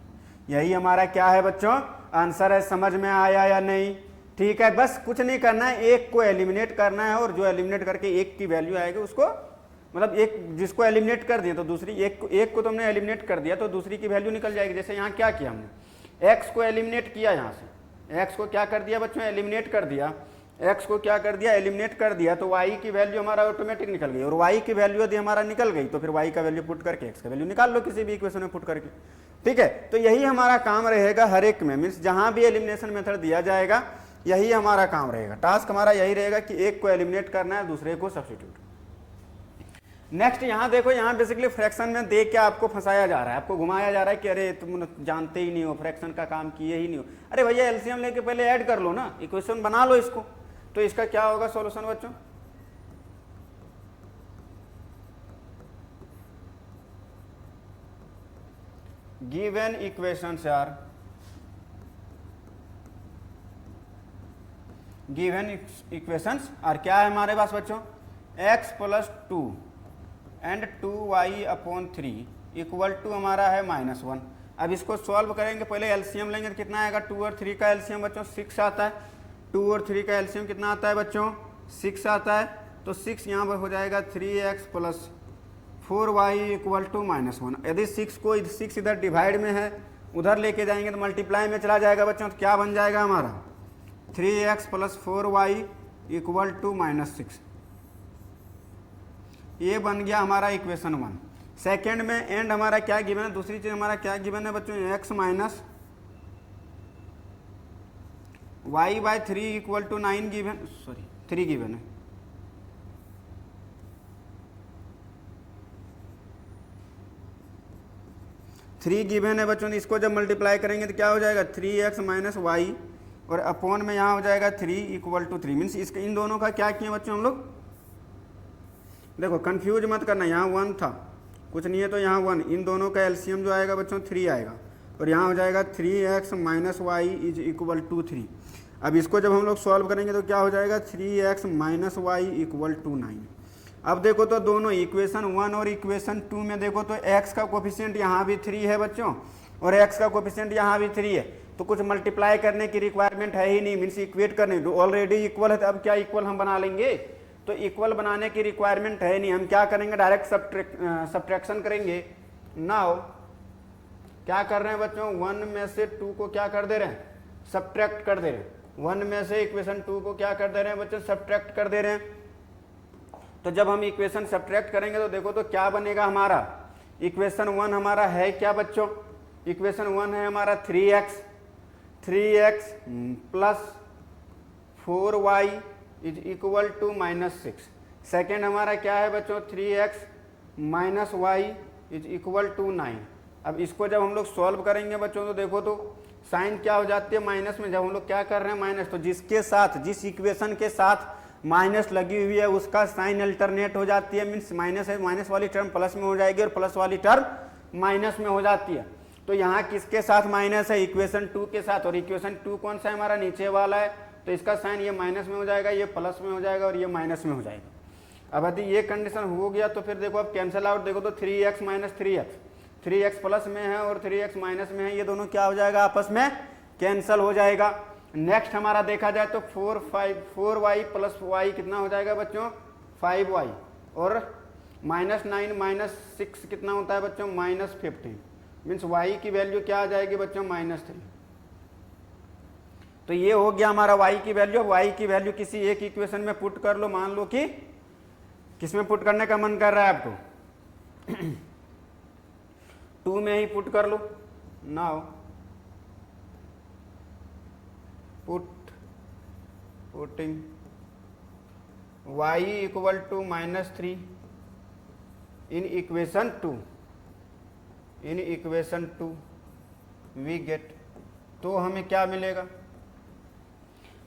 यही हमारा क्या है बच्चों, आंसर है। समझ में आया या नहीं? ठीक है, बस कुछ नहीं करना है, एक को एलिमिनेट करना है और जो एलिमिनेट करके एक की वैल्यू आएगी उसको, मतलब एक जिसको एलिमिनेट कर दिया तो दूसरी, एक को तुमने एलिमिनेट कर दिया तो दूसरी की वैल्यू निकल जाएगी। जैसे यहाँ क्या किया हमने, x को एलिमिनेट किया, यहाँ से x को क्या कर दिया बच्चों, एलिमिनेट कर दिया। x को क्या कर दिया, एलिमिनेट कर दिया, तो y की वैल्यू हमारा ऑटोमेटिक निकल गई। और y की वैल्यू यदि हमारा निकल गई तो फिर y का वैल्यू पुट करके x का वैल्यू निकाल लो किसी भी इक्वेशन में पुट करके। ठीक है, तो यही हमारा काम रहेगा हर एक में, मीन्स जहां भी एलिमिनेशन मेथड दिया जाएगा यही हमारा काम रहेगा। टास्क हमारा यही रहेगा कि एक को एलिमिनेट करना है, दूसरे को सब्स्टिट्यूट। नेक्स्ट यहाँ देखो, यहाँ बेसिकली फ्रैक्शन में देख के आपको फंसाया जा रहा है, आपको घुमाया जा रहा है कि अरे तुम जानते ही नहीं हो, फ्रैक्शन का काम किए ही नहीं हो। अरे भैया एलसीएम लेके पहले ऐड कर लो ना, इक्वेशन बना लो इसको। तो इसका क्या होगा सॉल्यूशन बच्चों, गिवन इक्वेशंस यार, गिवन इक्वेशंस और क्या है हमारे पास बच्चों, x + 2 and 2y/3 equal to हमारा है -1। अब इसको सॉल्व करेंगे, पहले एलसीएम लेंगे तो कितना आएगा, 2 और 3 का एलसीएम बच्चों 6 आता है। 2 और 3 का एलसीएम कितना आता है बच्चों, 6 आता है। तो 6 यहाँ पर हो जाएगा 3x + 4y = -1। यदि 6 को 6 इधर डिवाइड में है, उधर लेके जाएंगे तो मल्टीप्लाई में चला जाएगा बच्चों। तो क्या बन जाएगा हमारा, 3x + 4y = -6। ये बन गया हमारा इक्वेशन 1। सेकेंड में एंड हमारा क्या गिवन है, दूसरी चीज हमारा क्या गिवन है बच्चों, x - y/3 = 9 given, sorry 3 given है। थ्री गिवन है बच्चों, इसको जब मल्टीप्लाई करेंगे तो क्या हो जाएगा, 3x - y और अपॉन में यहाँ हो जाएगा 3 = 3। मीन्स इसके इन दोनों का क्या किए बच्चों हम लोग, देखो कंफ्यूज मत करना, यहाँ 1 था कुछ नहीं है तो यहाँ 1, इन दोनों का एलसीएम जो आएगा बच्चों 3 आएगा और यहाँ हो जाएगा 3x - y = 3। अब इसको जब हम लोग सॉल्व करेंगे तो क्या हो जाएगा, 3x - y = 9। अब देखो तो दोनों इक्वेशन 1 और इक्वेशन 2 में देखो तो x का कोफिशिएंट यहाँ भी 3 है बच्चों और x का कोफिशिएंट यहाँ भी 3 है। तो कुछ मल्टीप्लाई करने की रिक्वायरमेंट है ही नहीं, मीन्स इक्वेट करने, ऑलरेडी इक्वल है तो अब क्या इक्वल हम बना लेंगे, तो इक्वल बनाने की रिक्वायरमेंट है नहीं। हम क्या करेंगे, डायरेक्ट सब्ट्रैक्शन करेंगे। नाउ क्या कर रहे हैं बच्चों, 1 में से 2 को क्या कर दे रहे हैं, सब्ट्रैक्ट कर दे रहे हैं। 1 में से इक्वेशन 2 को क्या कर दे रहे हैं बच्चों, सब्ट्रैक्ट कर दे रहे हैं। तो जब हम इक्वेशन सब्ट्रैक्ट करेंगे तो देखो तो क्या बनेगा हमारा, इक्वेशन 1 हमारा है क्या बच्चों, इक्वेशन 1 है हमारा 3x + 4y = -6। सेकेंड हमारा क्या है बच्चों, 3x - y = 9। अब इसको जब हम लोग सॉल्व करेंगे बच्चों तो देखो तो साइन क्या हो जाती है, माइनस में। जब हम लोग क्या कर रहे हैं, माइनस, तो जिसके साथ, जिस इक्वेशन के साथ माइनस लगी हुई है उसका साइन अल्टरनेट हो जाती है। मीन्स माइनस है, माइनस वाली टर्म प्लस में हो जाएगी और प्लस वाली टर्म माइनस में हो जाती है। तो यहाँ किसके साथ माइनस है, इक्वेशन 2 के साथ, और इक्वेशन 2 कौन सा है हमारा, नीचे वाला है। तो इसका साइन ये माइनस में हो जाएगा, ये प्लस में हो जाएगा और ये माइनस में हो जाएगा। अब यदि ये कंडीशन हो गया तो फिर देखो अब कैंसिल आउट, देखो तो 3x - 3x प्लस में है और 3x माइनस में है, ये दोनों क्या हो जाएगा, आपस में कैंसिल हो जाएगा। नेक्स्ट हमारा देखा जाए तो 4y + y कितना हो जाएगा बच्चों, 5y, और -9 - 6 कितना होता है बच्चों, -15। मीन्स y की वैल्यू क्या आ जाएगी बच्चों, -3। तो ये हो गया हमारा y की वैल्यू। y की वैल्यू किसी एक इक्वेशन में पुट कर लो, मान लो कि किसमें पुट करने का मन कर रहा है आपको 2 में ही पुट कर लो। Now putting y = -3 in equation 2 we get, तो हमें क्या मिलेगा,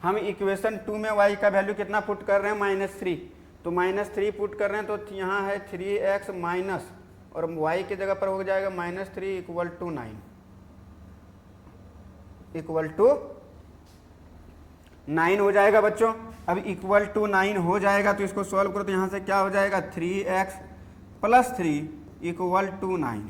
हम इक्वेशन 2 में y का वैल्यू कितना पुट कर रहे हैं, -3, तो -3 पुट कर रहे हैं, तो यहाँ है 3x माइनस, और y की जगह पर हो जाएगा -3 इक्वल टू 9, इक्वल टू 9 हो जाएगा बच्चों। अब इक्वल टू 9 हो जाएगा तो इसको सॉल्व करो, तो यहाँ से क्या हो जाएगा, 3x प्लस 3 इक्वल टू 9।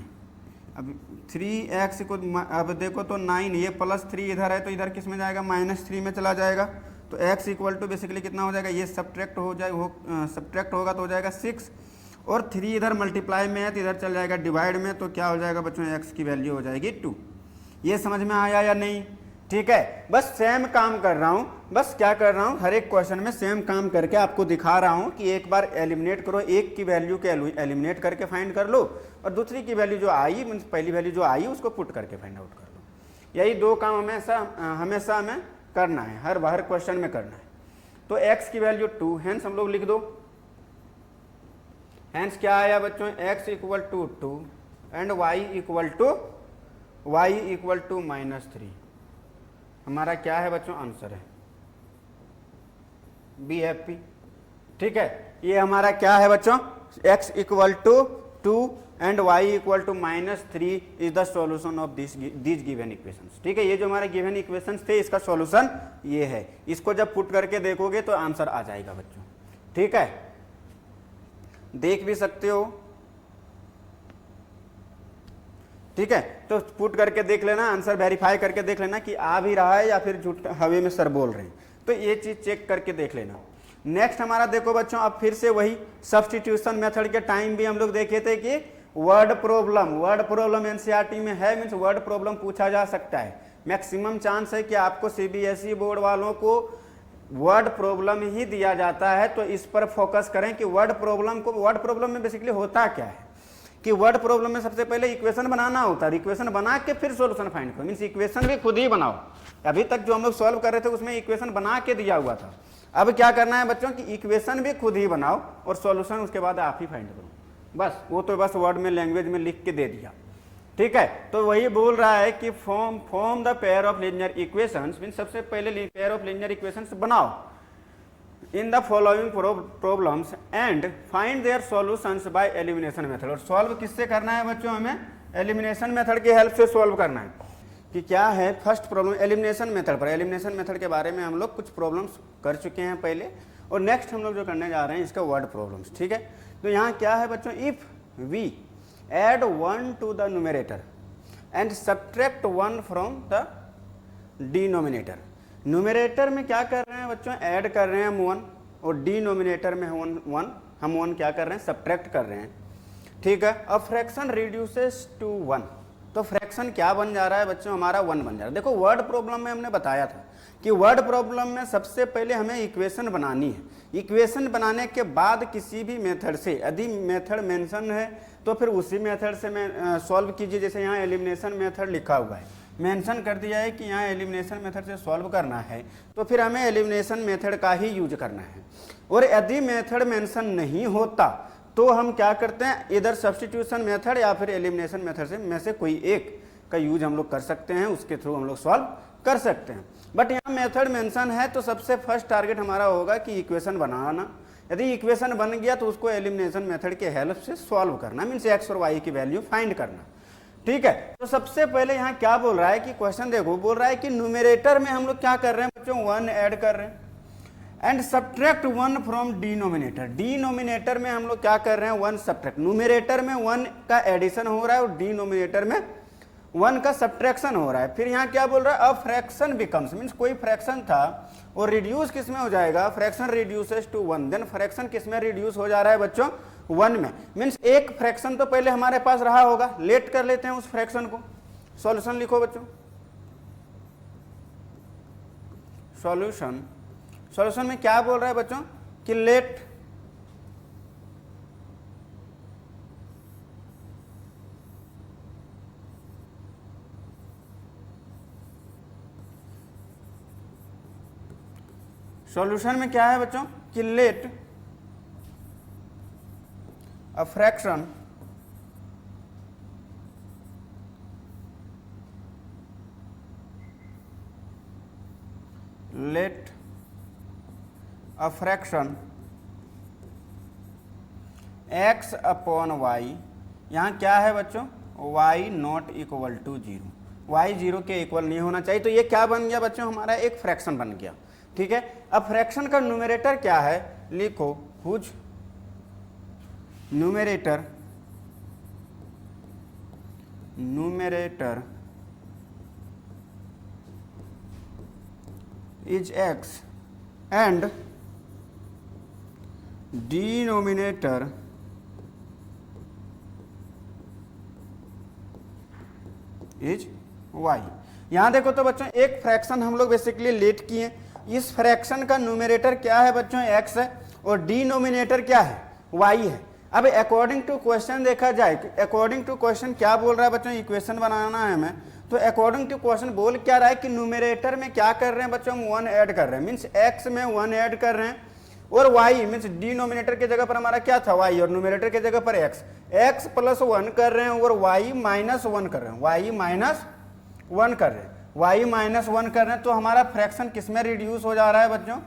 अब 3x को अब देखो तो 9, ये +3 इधर है तो इधर किस में जाएगा, -3 में चला जाएगा, तो x इक्वल टू बेसिकली कितना हो जाएगा, ये सब्ट्रैक्ट हो जाएगा, सब्ट्रैक्ट होगा तो हो जाएगा 6, और 3 इधर मल्टीप्लाई में है तो इधर चल जाएगा डिवाइड में, तो क्या हो जाएगा बच्चों, x की वैल्यू हो जाएगी 2। ये समझ में आया या नहीं? ठीक है, बस सेम काम कर रहा हूँ, बस क्या कर रहा हूँ, हर एक क्वेश्चन में सेम काम करके आपको दिखा रहा हूँ कि एक बार एलिमिनेट करो, एक की वैल्यू के एलिमिनेट करके फाइंड कर लो, और दूसरी की वैल्यू जो आई, मीन्स पहली वैल्यू जो आई उसको पुट करके फाइंड आउट कर लो। यही दो काम हमेशा हमें करना है, हर क्वेश्चन में करना है। तो x की वैल्यू 2, हेंस हम लोग लिख दो, हेंस क्या आया बच्चों, x equal to 2 and y equal to -3। हमारा क्या है बच्चों, आंसर है BFP। ठीक है, ये हमारा क्या है बच्चों, x equal to 2 and y equal to -3 is the solution of this given equations. ठीक है, ये जो हमारे गिवन इक्वेशंस थे इसका सॉल्यूशन ये है, इसको जब पुट करके देखोगे तो आंसर आ जाएगा बच्चों। ठीक है, देख भी सकते हो। ठीक है, तो पुट करके देख लेना, आंसर वेरीफाई करके देख लेना कि आ भी रहा है या फिर झूठ हवे में सर बोल रहे हैं, तो ये चीज चेक करके देख लेना। नेक्स्ट हमारा देखो बच्चों, अब फिर से वही सब्स्टिट्यूशन मेथड के टाइम भी हम लोग देखे थे कि वर्ड प्रॉब्लम एनसीईआरटी में है, मीन्स वर्ड प्रॉब्लम पूछा जा सकता है। मैक्सिमम चांस है कि आपको सीबीएसई बोर्ड वालों को वर्ड प्रॉब्लम ही दिया जाता है, तो इस पर फोकस करें कि वर्ड प्रॉब्लम में बेसिकली होता क्या है, कि वर्ड प्रॉब्लम में सबसे पहले इक्वेशन बनाना होता है, इक्वेशन बना के फिर सॉल्यूशन फाइंड करो, मीन्स इक्वेशन भी खुद ही बनाओ। अभी तक जो हम लोग सॉल्व कर रहे थे उसमें इक्वेशन बना के दिया हुआ था, अब क्या करना है बच्चों कि इक्वेशन भी खुद ही बनाओ और सॉल्यूशन उसके बाद आप ही फाइंड करो। बस वो तो बस वर्ड में लैंग्वेज में लिख के दे दिया। ठीक है, तो वही बोल रहा है कि form the pair of linear equations, means सबसे पहले पेयर ऑफ लीनियर इक्वेशंस बनाओ in the following problems and find their solutions by elimination method. और सॉल्व किससे करना है बच्चों, हमें एलिमिनेशन मेथड की हेल्प से सॉल्व करना है। कि क्या है फर्स्ट प्रॉब्लम एलिमिनेशन मेथड पर। एलिमिनेशन मेथड के बारे में हम लोग कुछ प्रॉब्लम्स कर चुके हैं पहले, और नेक्स्ट हम लोग जो करने जा रहे हैं इसका वर्ड प्रॉब्लम्स। ठीक है, तो यहाँ क्या है बच्चों, if we add 1 to the numerator and subtract 1 from the denominator. Numerator में क्या कर रहे हैं बच्चों, ऐड कर रहे हैं हम 1, और डिनोमिनेटर में 1 हम 1 क्या कर रहे हैं, सब्ट्रैक्ट कर रहे हैं। ठीक है, अब फ्रैक्शन रिड्यूसेस टू 1, तो फ्रैक्शन क्या बन जा रहा है बच्चों, हमारा 1 बन जा रहा है। देखो वर्ड प्रॉब्लम में हमने बताया था कि वर्ड प्रॉब्लम में सबसे पहले हमें इक्वेशन बनानी है। इक्वेशन बनाने के बाद किसी भी मेथड से, यदि मेथड मेंशन है तो फिर उसी मेथड से मैं सॉल्व कीजिए। जैसे यहाँ एलिमिनेशन मेथड लिखा हुआ है, मेंशन कर दिया है कि यहाँ एलिमिनेशन मेथड से सॉल्व करना है, तो फिर हमें एलिमिनेशन मेथड का ही यूज करना है। और यदि मेथड मेंशन नहीं होता तो हम क्या करते हैं, इधर सब्स्टिट्यूशन मेथड या फिर एलिमिनेशन मेथड से में से कोई एक का यूज हम लोग कर सकते हैं, उसके थ्रू हम लोग सॉल्व कर सकते हैं। बट यहाँ मेथड मेंशन है तो सबसे फर्स्ट टारगेट हमारा होगा कि इक्वेशन बनाना। यदि इक्वेशन बन गया तो उसको एलिमिनेशन मेथड के हेल्प से सॉल्व करना, मीन्स एक्स और वाई की वैल्यू फाइंड करना। ठीक है, तो सबसे पहले यहाँ क्या बोल रहा है कि क्वेश्चन देखो, बोल रहा है कि न्यूमरेटर में हम लोग क्या कर रहे हैं बच्चों, 1 ऐड कर रहे हैं and subtract 1 from denominator. Denominator में हम लोग क्या कर रहे हैं, 1 सब्ट्रैक्ट। न्यूमरेटर में 1 का एडिशन हो रहा है और डिनोमिनेटर में 1 का सब्ट्रैक्शन हो रहा है। फिर यहाँ क्या बोल रहा है, अ फ्रैक्शन बिकम्स, मीन्स कोई फ्रैक्शन था और रिड्यूस किस में हो जाएगा, fraction reduces to 1। Then fraction किस में रिड्यूस हो जा रहा है बच्चों, 1 में। मीन्स एक फ्रैक्शन तो पहले हमारे पास रहा होगा, लेट कर लेते हैं उस फ्रैक्शन को। सॉल्यूशन लिखो बच्चों, सॉल्यूशन में क्या बोल रहा है बच्चों कि लेट सॉल्यूशन में क्या है बच्चों कि let a fraction let a fraction x upon y, यहाँ क्या है बच्चों, y not equal to 0, y 0 के इक्वल नहीं होना चाहिए। तो ये क्या बन गया बच्चों, हमारा एक फ्रैक्शन बन गया। ठीक है, अब फ्रैक्शन का न्यूमरेटर क्या है, लिखो whose numerator is x and denominator is y। यहां देखो तो बच्चों एक फ्रैक्शन हम लोग बेसिकली लेट किए, इस फ्रैक्शन का न्यूमरेटर क्या है बच्चों, x है, और डिनोमिनेटर क्या है, y है। अब अकॉर्डिंग टू क्वेश्चन देखा जाए, अकॉर्डिंग टू क्वेश्चन क्या बोल रहा है बच्चों, इक्वेशन बनाना है हमें, तो अकॉर्डिंग टू क्वेश्चन बोल क्या रहा है कि न्यूमरेटर में क्या कर रहे हैं बच्चों, हम 1 ऐड कर रहे हैं, मीन्स x में 1 ऐड कर रहे हैं, और y मीन्स डिनोमिनेटर के जगह पर हमारा क्या था y, और न्यूमरेटर के जगह पर x प्लस 1 कर रहे हैं, और y माइनस 1 कर रहे हैं, y माइनस 1 कर रहे हैं, y माइनस 1 कर रहे हैं। तो हमारा फ्रैक्शन किस में रिड्यूस हो जा रहा है बच्चों,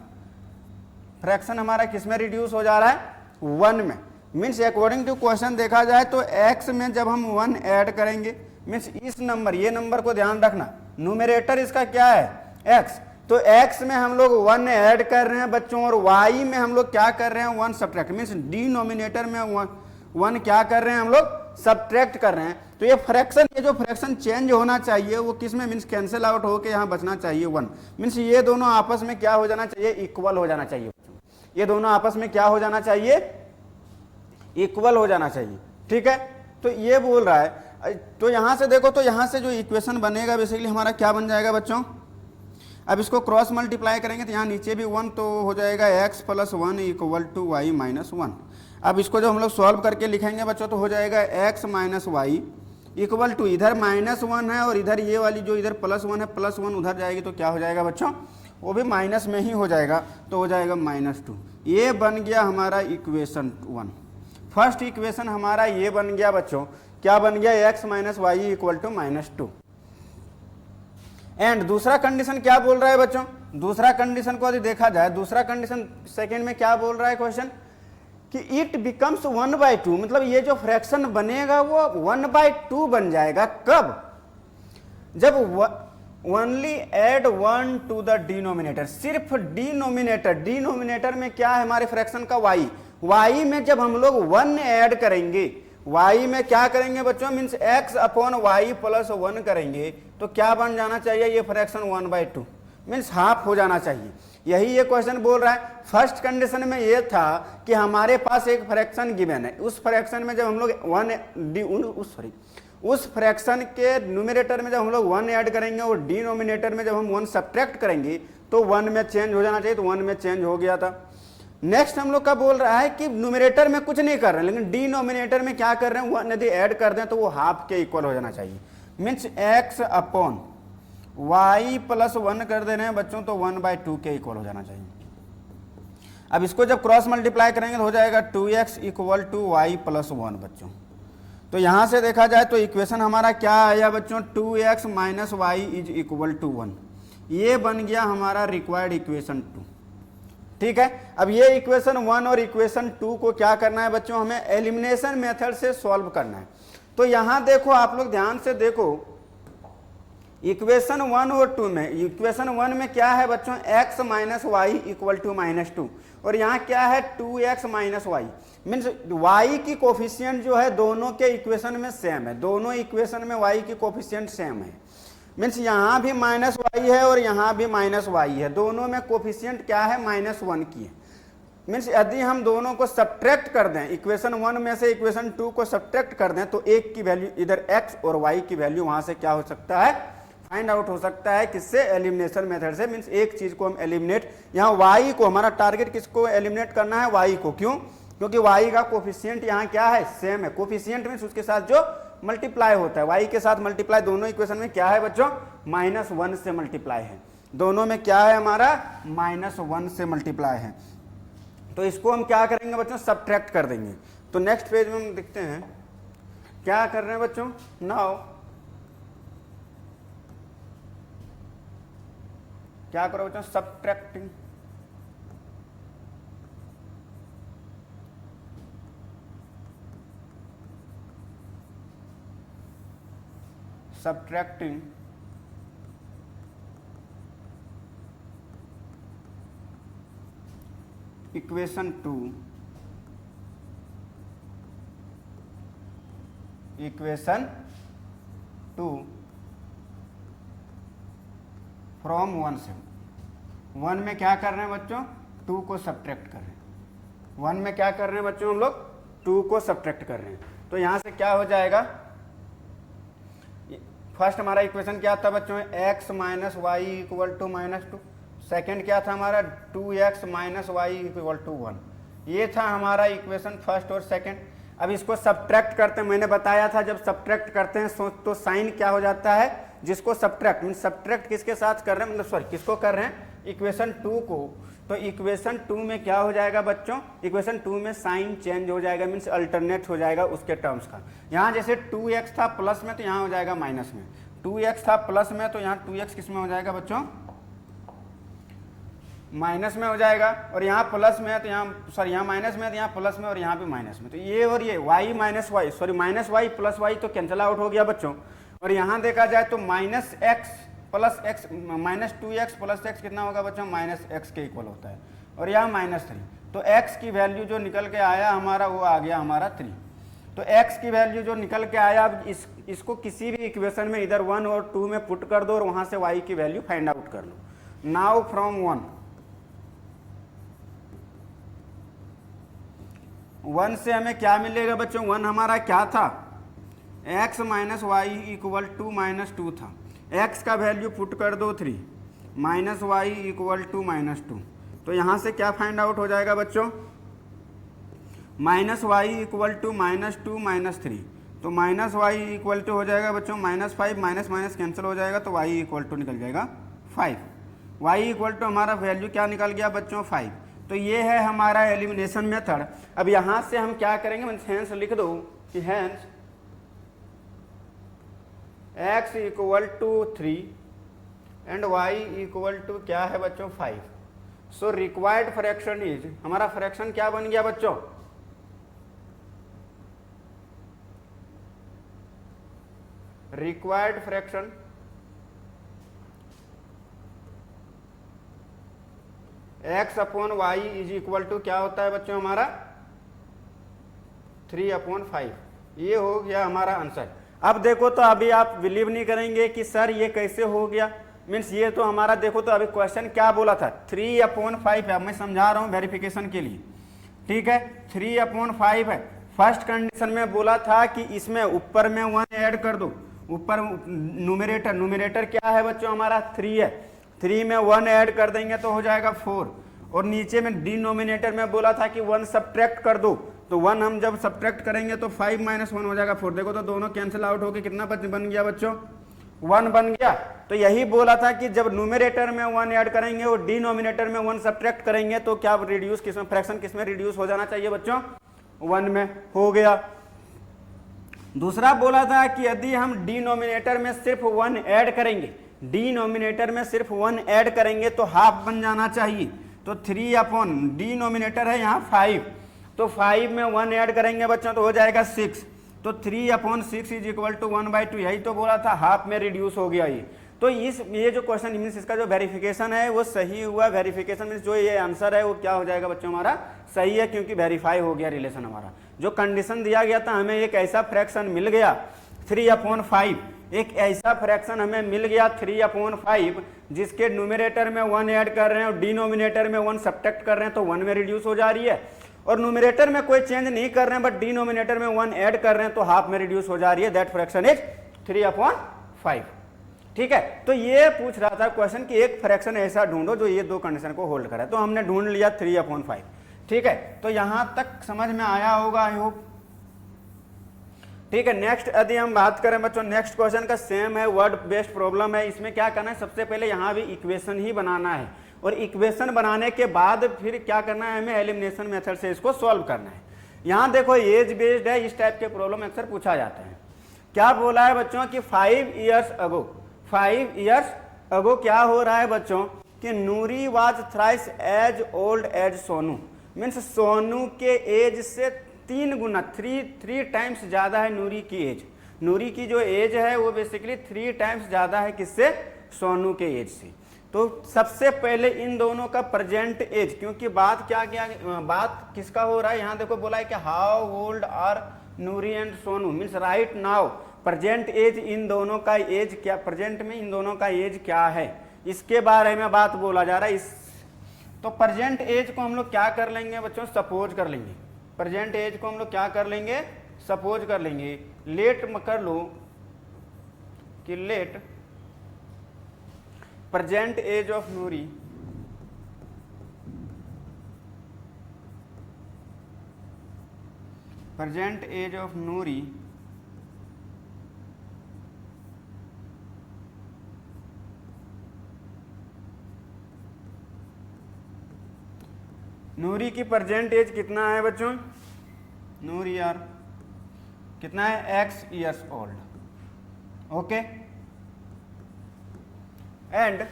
फ्रैक्शन हमारा किस में रिड्यूस हो जा रहा है, 1 में। मीन्स अकॉर्डिंग टू क्वेश्चन देखा जाए तो x में जब हम 1 ऐड करेंगे, मीन्स इस नंबर, ये नंबर को ध्यान रखना, न्यूमरेटर इसका क्या है x, तो x में हम लोग 1 ऐड कर रहे हैं बच्चों, और y में हम लोग क्या कर रहे हैं, 1 सब्ट्रैक्ट, मीन्स डिनोमिनेटर में 1 क्या कर रहे हैं हम लोग, सब्ट्रैक्ट कर रहे हैं। तो ये फ्रैक्शन, ये जो फ्रैक्शन चेंज होना चाहिए वो किस में, मीन्स कैंसिल आउट होकर यहाँ बचना चाहिए 1, मीन्स ये दोनों आपस में क्या हो जाना चाहिए, इक्वल हो जाना चाहिए बच्चों, ये दोनों आपस में क्या हो जाना चाहिए, इक्वल हो जाना चाहिए। ठीक है, तो ये बोल रहा है, तो यहां से देखो, तो यहां से जो इक्वेशन बनेगा बेसिकली हमारा क्या बन जाएगा बच्चों, अब इसको क्रॉस मल्टीप्लाई करेंगे तो यहाँ नीचे भी 1, तो हो जाएगा x plus 1 equal to y minus 1। अब इसको जब हम लोग सॉल्व करके लिखेंगे बच्चों तो हो जाएगा x minus y equal to, इधर माइनस 1 है और इधर ये वाली जो इधर प्लस 1 है, प्लस 1 उधर जाएगी तो क्या हो जाएगा बच्चों, वो भी माइनस में ही हो जाएगा, तो हो जाएगा -2। ये बन गया हमारा इक्वेशन 1। फर्स्ट इक्वेशन हमारा ये बन गया बच्चों, क्या बन गया, x minus y equal to -2। And दूसरा कंडीशन क्या बोल रहा है बच्चों, दूसरा कंडीशन को यदि देखा जाए, दूसरा कंडीशन सेकंड में क्या बोल रहा है क्वेश्चन, कि इट बिकम्स 1/2, मतलब ये जो फ्रैक्शन बनेगा वो 1/2 बन जाएगा। कब, जब only add 1 to the denominator, सिर्फ डिनोमिनेटर, डिनोमिनेटर में क्या है हमारे फ्रैक्शन का y में जब हम लोग 1 ऐड करेंगे, y में क्या करेंगे बच्चों, means x upon y plus 1 करेंगे, तो क्या बन जाना चाहिए, ये फ्रैक्शन 1/2 मीन्स हाफ हो जाना चाहिए। यही ये क्वेश्चन बोल रहा है। फर्स्ट कंडीशन में ये था कि हमारे पास एक फ्रैक्शन गिवन है, उस फ्रैक्शन में जब हम लोग उस फ्रैक्शन के न्यूमरेटर में जब हम लोग 1 ऐड करेंगे और डिनोमिनेटर में जब हम 1 सब्ट्रैक्ट करेंगे तो 1 में चेंज हो जाना चाहिए, तो 1 में चेंज हो गया था। नेक्स्ट हम लोग का बोल रहा है कि न्यूमरेटर में कुछ नहीं कर रहे हैं, लेकिन डिनोमिनेटर में क्या कर रहे हैं, 1 यदि ऐड कर दें तो वो हाफ के इक्वल हो जाना चाहिए, means x upon y plus 1 कर दे रहे हैं बच्चों, तो 1/2 के इक्वल हो जाना चाहिए। अब इसको जब क्रॉस मल्टीप्लाई करेंगे तो हो जाएगा 2x equal to y plus 1 बच्चों। तो यहां से देखा जाए तो इक्वेशन हमारा क्या आया बच्चों, 2x minus y is equal to 1। ये बन गया हमारा रिक्वायर्ड इक्वेशन 2। ठीक है, अब ये इक्वेशन 1 और इक्वेशन 2 को क्या करना है बच्चों, हमें एलिमिनेशन मेथड से सॉल्व करना है। तो यहां देखो, आप लोग ध्यान से देखो, इक्वेशन 1 और 2 में, इक्वेशन 1 में क्या है बच्चों, x minus y equal to -2, और यहाँ क्या है 2x minus y, means y की कोफिशियंट जो है दोनों के इक्वेशन में सेम है, दोनों इक्वेशन में y की कोफिशियंट सेम है, मीन्स यहाँ भी -y है और यहाँ भी -y है, दोनों में कोफिशियंट क्या है, -1 की है। मीन्स यदि हम दोनों को सब्ट्रैक्ट कर दें, इक्वेशन 1 में से इक्वेशन 2 को सब्ट्रैक्ट कर दें, तो एक की वैल्यू इधर x और y की वैल्यू वहां से क्या हो सकता है, फाइंड आउट हो सकता है, किससे, एलिमिनेशन मेथड से। मीन्स एक चीज को हम एलिमिनेट, यहाँ y को, हमारा टारगेट किसको एलिमिनेट करना है, y को। क्यों, क्योंकि y का कोफिशिएंट यहाँ क्या है, सेम है। कोफिशिएंट मीन्स उसके साथ जो मल्टीप्लाई होता है, y के साथ मल्टीप्लाई, दोनों इक्वेशन में क्या है बच्चों, -1 से मल्टीप्लाई है, दोनों में क्या है हमारा, -1 से मल्टीप्लाई है। तो इसको हम क्या करेंगे बच्चों, सब्ट्रैक्ट कर देंगे। तो नेक्स्ट पेज में हम देखते हैं क्या कर रहे हैं बच्चों। नाउ क्या करो बच्चों, सब्ट्रैक्टिंग, सब्ट्रैक्टिंग इक्वेशन 2 फ्रॉम 1 से। 1 में क्या कर रहे हैं बच्चों, 2 को सब्ट्रैक्ट कर रहे हैं। 1 में क्या कर रहे हैं बच्चों, हम लोग 2 को सब्ट्रैक्ट कर रहे हैं। तो यहां से क्या हो जाएगा, फर्स्ट हमारा इक्वेशन क्या था बच्चों, x minus y equal to -2। Second क्या था हमारा, 2x minus y equal to 1। ये था हमारा इक्वेशन फर्स्ट और सेकेंड। अब इसको सब्ट्रैक्ट करते हैं, मैंने बताया था जब सब्ट्रैक्ट करते हैं तो साइन क्या हो जाता है, जिसको सब्ट्रैक्ट मीन सब्ट्रैक्ट किसके साथ कर रहे हैं, मतलब सॉरी किसको कर रहे हैं, इक्वेशन 2 को। तो इक्वेशन 2 में क्या हो जाएगा बच्चों, इक्वेशन 2 में साइन चेंज हो जाएगा, मीन्स अल्टरनेट हो जाएगा उसके टर्म्स का। यहाँ जैसे 2x था प्लस में तो यहाँ हो जाएगा माइनस में, 2x था प्लस में तो यहाँ 2x किस में हो जाएगा बच्चों, माइनस में हो जाएगा। और यहाँ प्लस में है तो यहाँ सॉरी यहाँ माइनस में है तो यहाँ प्लस में, और यहाँ भी माइनस में। तो ये और ये y minus y sorry minus y plus y तो कैंसिल आउट हो गया बच्चों। और यहाँ देखा जाए तो minus x plus x minus 2x plus x कितना होगा बच्चों, माइनस एक्स के इक्वल होता है। और यहाँ -3, तो x की वैल्यू जो निकल के आया हमारा वो आ गया हमारा 3। तो x की वैल्यू जो निकल के आया, अब इसको किसी भी इक्वेशन में इधर 1 और 2 में पुट कर दो और वहाँ से y की वैल्यू फाइंड आउट कर लो। नाउ फ्रॉम 1 से हमें क्या मिलेगा बच्चों, 1 हमारा क्या था, x minus y equal to -2 था। x का वैल्यू पुट कर दो 3, माइनस वाई इक्वल टू -2। तो यहाँ से क्या फाइंड आउट हो जाएगा बच्चों, माइनस वाई इक्वल टू -2 -3। तो माइनस वाई इक्वल टू हो जाएगा बच्चों -5, माइनस माइनस कैंसिल हो जाएगा तो y इक्वल टू निकल जाएगा 5। y इक्वल टू हमारा वैल्यू क्या निकल गया बच्चों 5। तो ये है हमारा एलिमिनेशन मेथड। अब यहाँ से हम क्या करेंगे, हैंस लिख दो कि hence x equal to 3 and y equal to क्या है बच्चों 5। सो रिक्वायर्ड फ्रैक्शन इज, हमारा फ्रैक्शन क्या बन गया बच्चों, required fraction x upon y is equal to क्या होता है बच्चों हमारा 3/5। ये हो गया हमारा आंसर। अब देखो तो अभी आप बिलीव नहीं करेंगे कि सर ये कैसे हो गया, मीन्स ये तो हमारा देखो तो अभी क्वेश्चन क्या बोला था 3/5 है। मैं समझा रहा हूँ वेरिफिकेशन के लिए, ठीक है। 3/5 है। फर्स्ट कंडीशन में बोला था कि इसमें ऊपर में 1 ऐड कर दो, ऊपर न्यूमरेटर क्या है बच्चों हमारा 3 है, 3 में 1 ऐड कर देंगे तो हो जाएगा 4। और नीचे में डिनोमिनेटर में बोला था कि 1 सब्ट्रैक्ट कर दो, तो 1 हम जब सब्ट्रैक्ट करेंगे तो 5 - 1 हो जाएगा 4। देखो तो दोनों कैंसिल आउट होके कितना बन गया बच्चों 1 बन गया। तो यही बोला था कि जब न्यूमरेटर में 1 ऐड करेंगे और डिनोमिनेटर में 1 सब्ट्रैक्ट करेंगे तो क्या रिड्यूस किसमें, फ्रैक्शन किसमें रिड्यूस हो जाना चाहिए बच्चों 1 में, हो गया। दूसरा बोला था कि यदि हम डिनोमिनेटर में सिर्फ 1 ऐड करेंगे, डिनोमिनेटर में सिर्फ 1 ऐड करेंगे तो हाफ बन जाना चाहिए। तो 3 अपॉन डिनोमिनेटर है यहाँ 5, तो 5 में 1 ऐड करेंगे बच्चों तो हो जाएगा 6। तो 3/6 इज इक्वल टू 1/2, यही तो बोला था, हाफ में रिड्यूस हो गया ये। तो ये जो क्वेश्चन मीन्स इसका जो वेरिफिकेशन है वो सही हुआ। वेरिफिकेशन मीन्स जो ये आंसर है वो क्या हो जाएगा बच्चों हमारा सही है, क्योंकि वेरीफाई हो गया रिलेशन हमारा। जो कंडीशन दिया गया था हमें एक ऐसा फ्रैक्शन मिल गया 3/5, एक ऐसा फ्रैक्शन हमें मिल गया 3/5 जिसके न्यूमरेटर में 1 ऐड कर रहे हैं और डिनोमिनेटर में 1 सब्ट्रैक्ट कर रहे हैं तो 1 में रिड्यूस हो जा रही है। और न्यूमरेटर में कोई चेंज नहीं कर रहे हैं बट डिनोमिनेटर में 1 ऐड कर रहे हैं तो हाफ में रिड्यूस हो जा रही है। That fraction is 3/5। ठीक है, तो ये पूछ रहा था क्वेश्चन कि एक फ्रैक्शन ऐसा ढूंढो जो ये दो कंडीशन को होल्ड करे, तो हमने ढूंढ लिया 3/5। ठीक है, तो यहां तक समझ में आया होगा आई होप। ठीक है, नेक्स्ट यदि हम बात करें बच्चों, नेक्स्ट क्वेश्चन का सेम है, वर्ड बेस्ड प्रॉब्लम है। इसमें क्या करना है, सबसे पहले यहाँ भी इक्वेशन ही बनाना है और इक्वेशन बनाने के बाद फिर क्या करना है, हमें एलिमिनेशन मेथड से इसको सॉल्व करना है। यहाँ देखो एज बेस्ड है, इस टाइप के प्रॉब्लम अक्सर पूछा जाता है। क्या बोला है बच्चों कि 5 इयर्स अगो क्या हो रहा है बच्चों कि Noori was thrice as old as Sonu, means Sonu के एज से 3 गुना, थ्री टाइम्स ज़्यादा है नूरी की एज। नूरी की जो एज है वो बेसिकली 3 टाइम्स ज़्यादा है किससे, सोनू के एज से। तो सबसे पहले इन दोनों का प्रेजेंट एज, क्योंकि बात बात किसका हो रहा है, यहाँ देखो बोला है कि how old are Noori and Sonu, means right now present age, इन दोनों का एज क्या, प्रेजेंट में इन दोनों का एज क्या है, इसके बारे में बात बोला जा रहा है। तो प्रेजेंट एज को हम लोग क्या कर लेंगे बच्चों, सपोज कर लेंगे। प्रेजेंट एज को हम लोग क्या कर लेंगे, सपोज कर लेंगे। लेट कर लो कि let present age of Noori present age of Noori Noori की प्रेजेंट एज कितना है बच्चों, नूरी यार कितना है, x years old, okay. And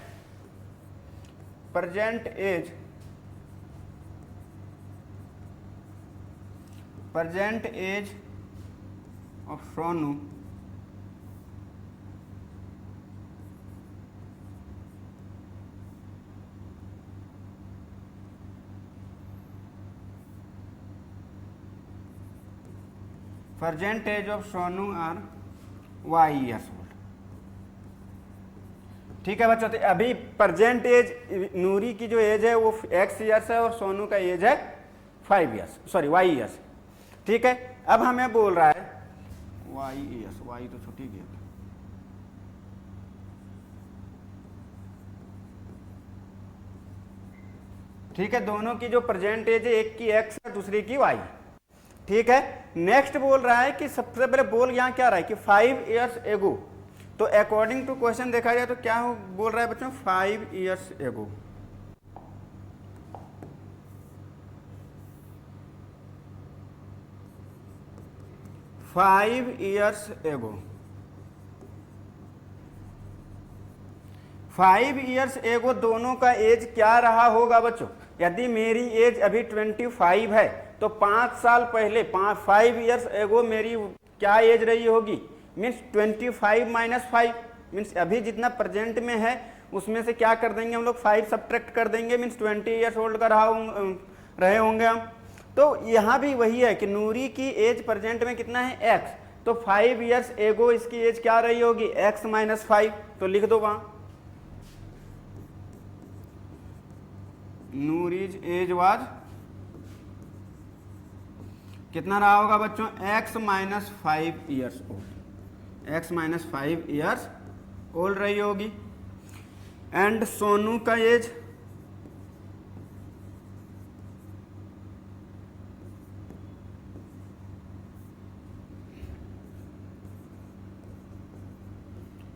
present age of Sonu present age of Sonu are y years old. ठीक है बच्चों, तो अभी प्रेजेंट एज नूरी की जो एज है वो x ईयर्स है और सोनू का एज है 5 ईयर्स, सॉरी y ईयर्स। ठीक है, अब हमें बोल रहा है y ईयर्स, y तो छुट्टी गया। ठीक है, दोनों की जो प्रेजेंट एज है, एक की x है दूसरी की y। ठीक है, नेक्स्ट बोल रहा है कि सबसे पहले बोल यहाँ क्या रहा है कि 5 ईयर्स एगो, तो अकॉर्डिंग टू क्वेश्चन देखा जाए तो क्या बोल रहा है बच्चों, 5 years ago. Five years ago दोनों का एज क्या रहा होगा बच्चों। यदि मेरी एज अभी 25 है तो 5 साल पहले 5 ईयर्स एगो मेरी क्या एज रही होगी, मीन्स 25 माइनस 5, मीन्स अभी जितना प्रेजेंट में है उसमें से क्या कर देंगे हम लोग, 5 सब्ट्रैक्ट कर देंगे, मीन्स 20 ईयर्स ओल्ड का रहे होंगे हम। तो यहाँ भी वही है कि नूरी की एज प्रेजेंट में कितना है, x, तो 5 ईयर्स एगो इसकी एज क्या रही होगी, x माइनस 5, तो लिख दो वहाँ नूरीज एज वाज कितना रहा होगा बच्चों, x minus 5 years old, x minus 5 years old रही होगी। एंड सोनू का एज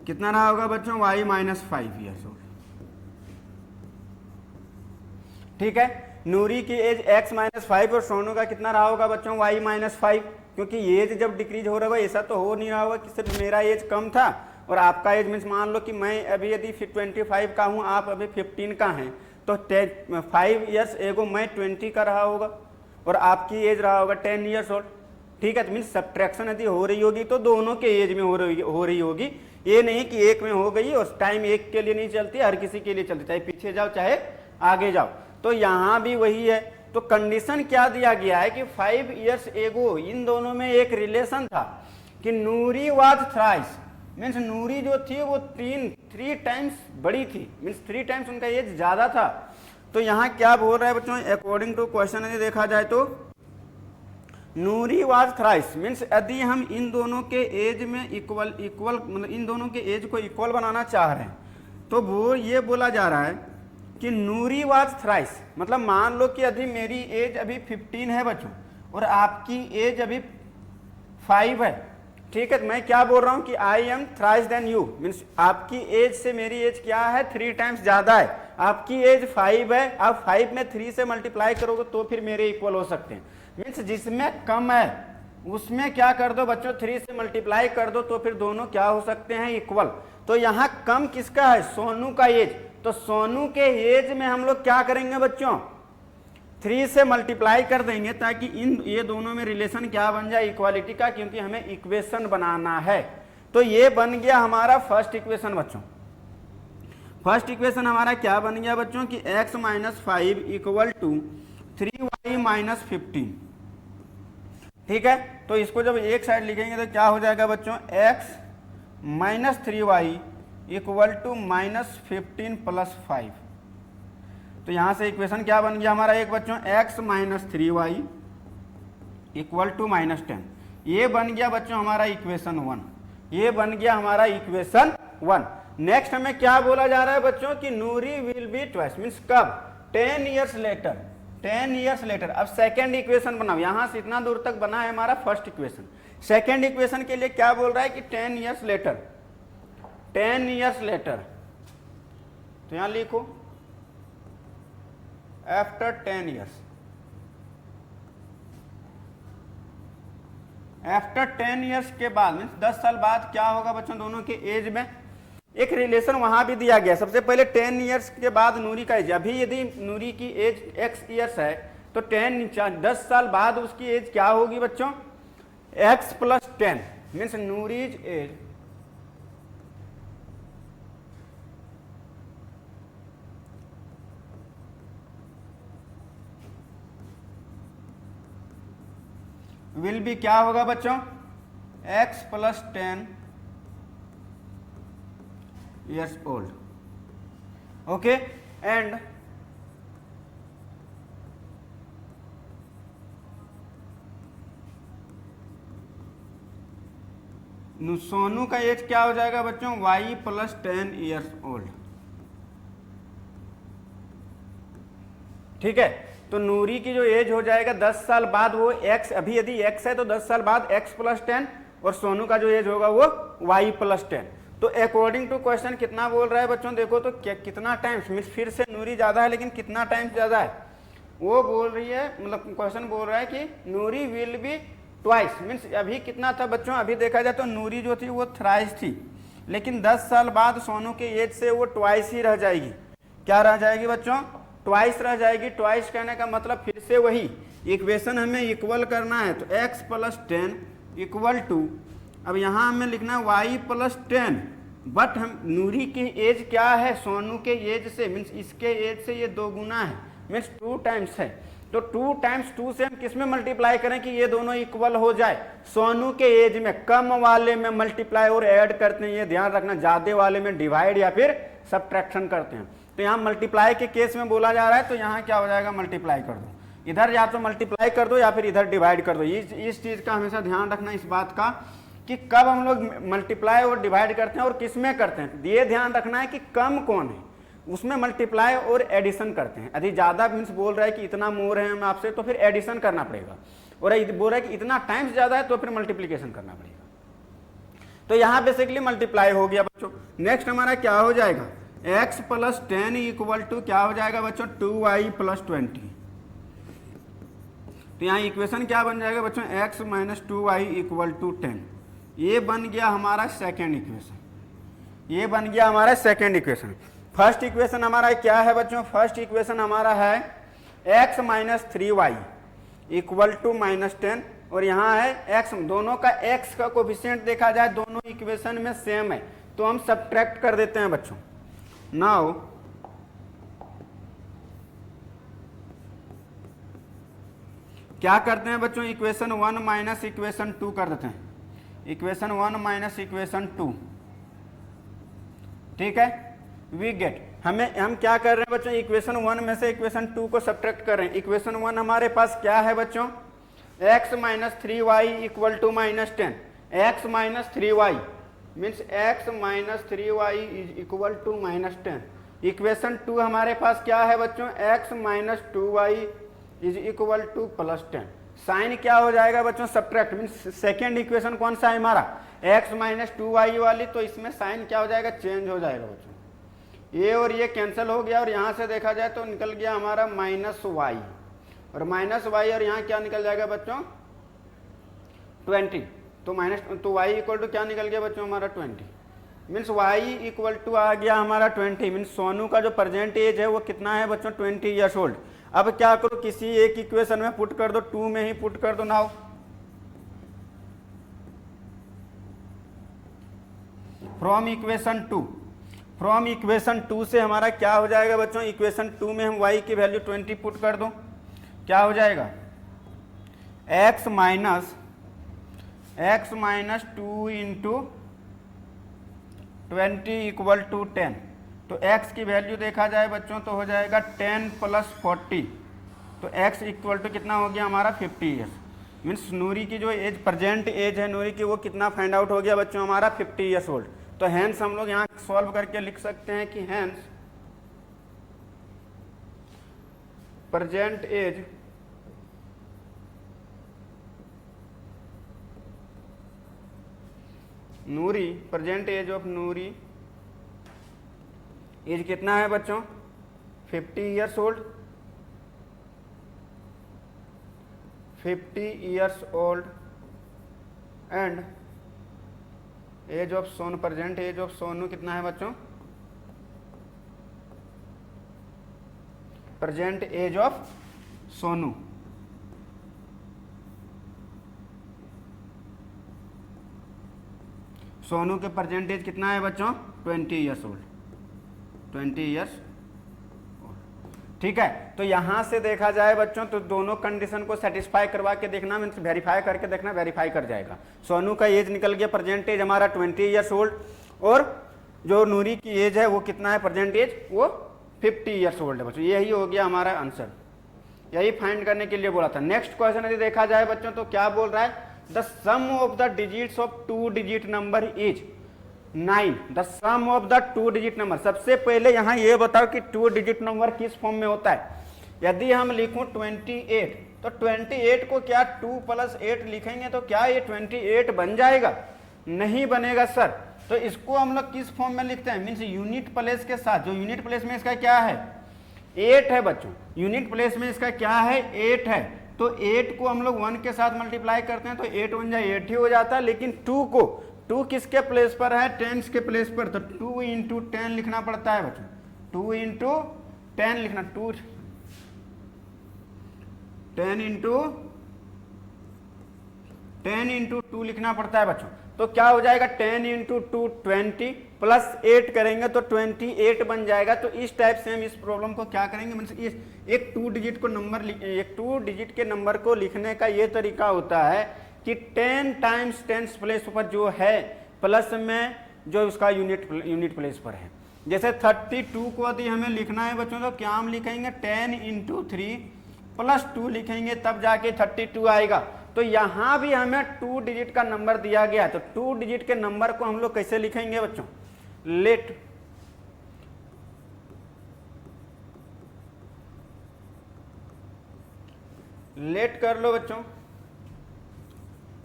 कितना रहा होगा बच्चों, y माइनस 5 ईयर्स ओल्ड। ठीक है, नूरी की एज x माइनस 5 और सोनू का कितना रहा होगा बच्चों, y माइनस 5, क्योंकि एज जब डिक्रीज हो रहा होगा ऐसा तो हो नहीं रहा होगा कि सिर्फ मेरा एज कम था और आपका एज, मीन्स मान लो कि मैं अभी यदि 25 का हूँ, आप अभी 15 का हैं, तो 5 ईयर्स एगो मैं 20 का रहा होगा और आपकी एज रहा होगा 10 ईयर्स ओल्ड। ठीक है, तो मीन्स सब्ट्रैक्शन यदि हो रही होगी तो दोनों के एज में हो रही होगी, ये नहीं कि एक में हो गई और टाइम एक के लिए नहीं चलती, हर किसी के लिए चलती, चाहे पीछे जाओ चाहे आगे जाओ। तो यहाँ भी वही है, तो कंडीशन क्या दिया गया है कि 5 ईयर्स एगो इन दोनों में एक रिलेशन था कि नूरी वाज थ्राइस, मीन्स नूरी जो थी वो 3 टाइम्स बड़ी थी, मीन्स 3 टाइम्स उनका एज ज्यादा था। तो यहाँ क्या बोल रहा है बच्चों, अकॉर्डिंग टू क्वेश्चन यदि देखा जाए तो नूरी वाज थ्राइस, मीन्स यदि हम इन दोनों के एज में इक्वल मतलब इन दोनों के एज को इक्वल बनाना चाह रहे हैं, तो वो ये बोला जा रहा है कि नूरी वाज थ्राइस, मतलब मान लो कि यदि मेरी एज अभी 15 है बच्चों और आपकी एज अभी 5 है। ठीक है, तो मैं क्या बोल रहा हूँ कि I am thrice than you, means आपकी एज से मेरी एज क्या है, 3 टाइम्स ज्यादा है। आपकी एज 5 है, आप 5 में 3 से मल्टीप्लाई करोगे तो फिर मेरे इक्वल हो सकते हैं। मीन्स जिसमें कम है उसमें क्या कर दो बच्चों, 3 से मल्टीप्लाई कर दो तो फिर दोनों क्या हो सकते हैं, इक्वल। तो यहाँ कम किसका है, सोनू का एज, तो सोनू के एज में हम लोग क्या करेंगे बच्चों, 3 से मल्टीप्लाई कर देंगे ताकि ये दोनों में रिलेशन क्या बन जाए, इक्वालिटी का, क्योंकि हमें इक्वेशन बनाना है। तो ये बन गया हमारा फर्स्ट इक्वेशन बच्चों। फर्स्ट इक्वेशन हमारा क्या बन गया बच्चों कि x minus 5 equal to 3y minus 15। ठीक है, तो इसको जब एक साइड लिखेंगे तो क्या हो जाएगा बच्चों, x minus 3y equal to minus 15 plus 5। तो यहां से इक्वेशन क्या बन गया हमारा एक बच्चों, x minus 3y equal to minus 10। ये बन गया बच्चों हमारा इक्वेशन 1। ये बन गया हमारा इक्वेशन 1। नेक्स्ट हमें क्या बोला जा रहा है बच्चों कि नूरी विल बी ट्वाइस, मीन्स कब, 10 ईयर्स लेटर। 10 years later. अब सेकेंड इक्वेशन बनाओ, यहां से इतना दूर तक बना है हमारा फर्स्ट इक्वेशन। सेकेंड इक्वेशन के लिए क्या बोल रहा है कि 10 ईयर्स लेटर, 10 ईयर्स लेटर। तो यहां लिखो आफ्टर 10 ईयर्स। आफ्टर 10 ईयर्स के बाद मीन्स 10 साल बाद क्या होगा बच्चों, दोनों के एज में एक रिलेशन वहां भी दिया गया। सबसे पहले 10 ईयर्स के बाद नूरी का एज, अभी यदि नूरी की एज x ईयर्स है तो 10 साल बाद उसकी एज क्या होगी बच्चों, x plus 10 means Noori's age will be क्या होगा बच्चों, x plus 10 years old. Okay, and Sonu का एज क्या हो जाएगा बच्चों, y प्लस 10 ईयर्स ओल्ड। ठीक है, तो नूरी की जो एज हो जाएगा 10 साल बाद वो x, अभी यदि x है तो 10 साल बाद x प्लस 10, और सोनू का जो एज होगा वो y प्लस 10। तो अकॉर्डिंग टू क्वेश्चन कितना बोल रहा है बच्चों, देखो तो कितना टाइम्स, मीन्स फिर से नूरी ज्यादा है लेकिन कितना टाइम्स ज्यादा है, वो बोल रही है, मतलब क्वेश्चन बोल रहा है कि नूरी विल बी ट्वाइस। मीन्स अभी कितना था बच्चों, अभी देखा जाए तो नूरी जो थी वो थ्राइस थी, लेकिन 10 साल बाद सोनू के एज से वो ट्वाइस ही रह जाएगी। क्या रह जाएगी बच्चों, ट्वाइस रह जाएगी। ट्वाइस कहने का मतलब फिर से वही इक्वेशन हमें इक्वल करना है, तो x प्लस 10 इक्वल टू, अब यहाँ हमें लिखना है y प्लस 10, बट हम नूरी की एज क्या है, सोनू के एज से, मीन्स इसके एज से ये 2 गुना है, मीन्स 2 टाइम्स है। तो 2 टाइम्स 2 से हम किस में मल्टीप्लाई करें कि ये दोनों इक्वल हो जाए, सोनू के एज में। कम वाले में मल्टीप्लाई और ऐड करते हैं, ये ध्यान रखना, ज्यादा वाले में डिवाइड या फिर सब्ट्रैक्शन करते हैं। तो यहाँ मल्टीप्लाई के केस में बोला जा रहा है, तो यहाँ क्या हो जाएगा, मल्टीप्लाई कर दो, इधर या तो मल्टीप्लाई कर दो या फिर इधर डिवाइड कर दो। इस चीज का हमेशा ध्यान रखना, इस बात का कि कब हम लोग मल्टीप्लाई और डिवाइड करते हैं और किस में करते हैं। ये ध्यान रखना है कि कम कौन है, उसमें मल्टीप्लाई और एडिशन करते हैं। यदि ज्यादा मीन्स बोल रहा है कि इतना मोर है हम आपसे, तो फिर एडिशन करना पड़ेगा, और बोल रहा है कि इतना टाइम्स ज्यादा है तो फिर मल्टीप्लीकेशन करना पड़ेगा। तो यहाँ बेसिकली मल्टीप्लाई हो गया बच्चों। नेक्स्ट हमारा क्या हो जाएगा, x प्लस 10 इक्वल टू क्या हो जाएगा बच्चों, 2y प्लस 20। तो यहाँ इक्वेशन क्या बन जाएगा बच्चों, x minus 2y equal to 10। ये बन गया हमारा सेकेंड इक्वेशन, ये बन गया हमारा सेकेंड इक्वेशन। फर्स्ट इक्वेशन हमारा क्या है बच्चों, फर्स्ट इक्वेशन हमारा है x minus 3y equal to minus 10, और यहाँ है x, दोनों का x का कोफिशिएंट देखा जाए दोनों इक्वेशन में सेम है, तो हम सब्ट्रैक्ट कर देते हैं बच्चों। नाउ क्या करते हैं बच्चों, इक्वेशन 1 माइनस इक्वेशन 2 कर देते हैं, इक्वेशन 1 माइनस इक्वेशन 2। ठीक है, वी गेट, हम क्या कर रहे हैं बच्चों, इक्वेशन 1 में से इक्वेशन 2 को सब्ट्रैक्ट कर रहे हैं। इक्वेशन 1 हमारे पास क्या है बच्चों, x minus 3y equal to minus 10। x minus 3y means x minus 3y is equal to minus 10। Equation 2 हमारे पास क्या है बच्चों, x minus 2y is equal to plus 10। Sign क्या हो जाएगा बच्चों, सब्ट्रैक्ट, मीन्स सेकेंड इक्वेशन कौन सा है हमारा, x माइनस 2y वाली, तो इसमें साइन क्या हो जाएगा, चेंज हो जाएगा बच्चों। ये और ये कैंसिल हो गया, और यहाँ से देखा जाए तो निकल गया हमारा माइनस y, और माइनस y, और यहाँ क्या निकल जाएगा बच्चों, 20। तो y इक्वल टू क्या निकल गया बच्चों हमारा 20। मीन्स वाई इक्वल टू आ गया हमारा 20, मीन्स सोनू का जो प्रेजेंट एज है वो कितना है बच्चों 20 ईयर्स ओल्ड। अब क्या करो, किसी एक इक्वेशन में पुट कर दो, 2 में ही पुट कर दो नाउ। फ्रॉम इक्वेशन 2 से हमारा क्या हो जाएगा बच्चों, इक्वेशन 2 में हम y की वैल्यू 20 पुट कर दो, क्या हो जाएगा x minus 2 into 20 equal to 10। तो x की वैल्यू देखा जाए बच्चों तो हो जाएगा 10 प्लस 40, तो x इक्वल टू कितना हो गया हमारा 50 ईयर्स। मीन्स नूरी की जो एज प्रेजेंट एज है नूरी की वो कितना फाइंड आउट हो गया बच्चों हमारा 50 ईयर्स ओल्ड। तो हैंस हम लोग यहाँ सॉल्व करके लिख सकते हैं कि hence present age Noori, present age of Noori age कितना है बच्चों 50 years old, 50 years old and age of Sonu, present age of Sonu कितना है बच्चों, present age of Sonu Sonu के प्रेजेंट एज कितना है बच्चों 20 ईयर्स ओल्ड, 20 ईयर्स ओल्ड। ठीक है, तो यहां से देखा जाए बच्चों तो दोनों कंडीशन को सेटिस्फाई करवा के देखना, मीन्स वेरीफाई करके देखना, वेरीफाई कर जाएगा। सोनू का एज निकल गया प्रेजेंट एज हमारा 20 ईयर्स ओल्ड, और जो नूरी की एज है वो कितना है प्रेजेंट एज, वो 50 ईयर्स ओल्ड है बच्चों। यही हो गया हमारा आंसर, यही फाइंड करने के लिए बोला था। नेक्स्ट क्वेश्चन यदि देखा जाए बच्चों तो क्या बोल रहा है, the sum of the digits of 2 digit number is 9। The sum of the 2 digit number, सबसे पहले यहाँ ये बताओ कि 2 डिजिट नंबर किस फॉर्म में होता है। यदि हम लिखूं 28, तो 28 को क्या 2 प्लस 8 लिखेंगे तो क्या ये 28 बन जाएगा, नहीं बनेगा सर। तो इसको हम लोग किस फॉर्म में लिखते हैं, मीन्स यूनिट प्लेस के साथ। जो यूनिट प्लेस में इसका क्या है 8 है बच्चों, यूनिट प्लेस में इसका क्या है 8 है। तो 8 को हम लोग 1 के साथ मल्टीप्लाई करते हैं तो 8 1 जाए 8 ही हो जाता है। लेकिन 2 किसके प्लेस पर है, 10 के प्लेस पर, तो 2 इंटू 10 लिखना पड़ता है बच्चों, 2 इंटू 10 लिखना, 10 इंटू 2 लिखना पड़ता है बच्चों। तो क्या हो जाएगा 10 इंटू 2 20 प्लस 8 करेंगे तो 28 बन जाएगा। तो इस टाइप से हम इस प्रॉब्लम को क्या करेंगे, मीन्स एक 2 डिजिट को नंबर, एक 2 डिजिट के नंबर को लिखने का ये तरीका होता है कि 10 टाइम्स 10 प्लेस पर जो है प्लस में जो उसका यूनिट प्लेस पर है। जैसे 32 को यदि हमें लिखना है बच्चों तो क्या हम लिखेंगे 10 इंटू 3 प्लस 2 लिखेंगे तब जाके 32 आएगा। तो यहां भी हमें 2 डिजिट का नंबर दिया गया है, तो 2 डिजिट के नंबर को हम लोग कैसे लिखेंगे बच्चों, लेट कर लो बच्चों,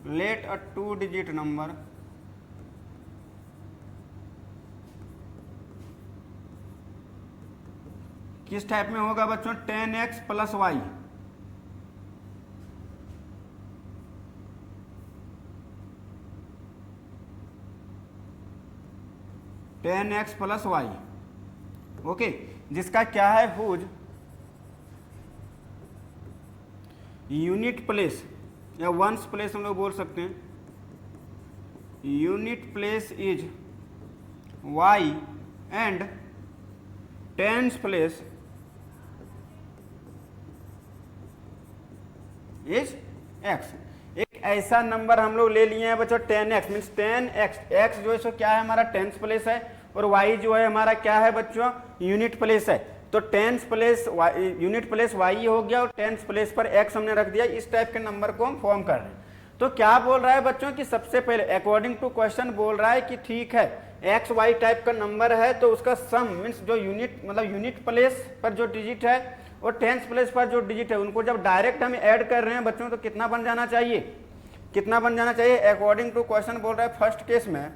लेट अ 2 डिजिट नंबर किस टाइप में होगा बच्चों 10x plus y, 10x plus y, okay, जिसका क्या है हुज यूनिट प्लेस या वंस प्लेस हम लोग बोल सकते हैं, unit place is y and tens place is x। एक ऐसा नंबर हम लोग ले लिए हैं बच्चों 10x, मीन्स 10x, x जो है सो क्या है हमारा टेंस प्लेस है, और y जो है हमारा क्या है बच्चों यूनिट प्लेस है। तो tens place unit place y हो गया और टेंस प्लेस पर x हमने रख दिया। इस टाइप के नंबर को हम फॉर्म कर रहे हैं। तो क्या बोल रहा है बच्चों कि सबसे पहले अकॉर्डिंग टू क्वेश्चन बोल रहा है कि ठीक है एक्स वाई टाइप का नंबर है तो उसका सम मीन्स जो यूनिट मतलब यूनिट प्लेस पर जो डिजिट है और टेंस प्लेस पर जो डिजिट है उनको जब डायरेक्ट हम ऐड कर रहे हैं बच्चों तो कितना बन जाना चाहिए, कितना बन जाना चाहिए। अकॉर्डिंग टू क्वेश्चन बोल रहा है फर्स्ट केस में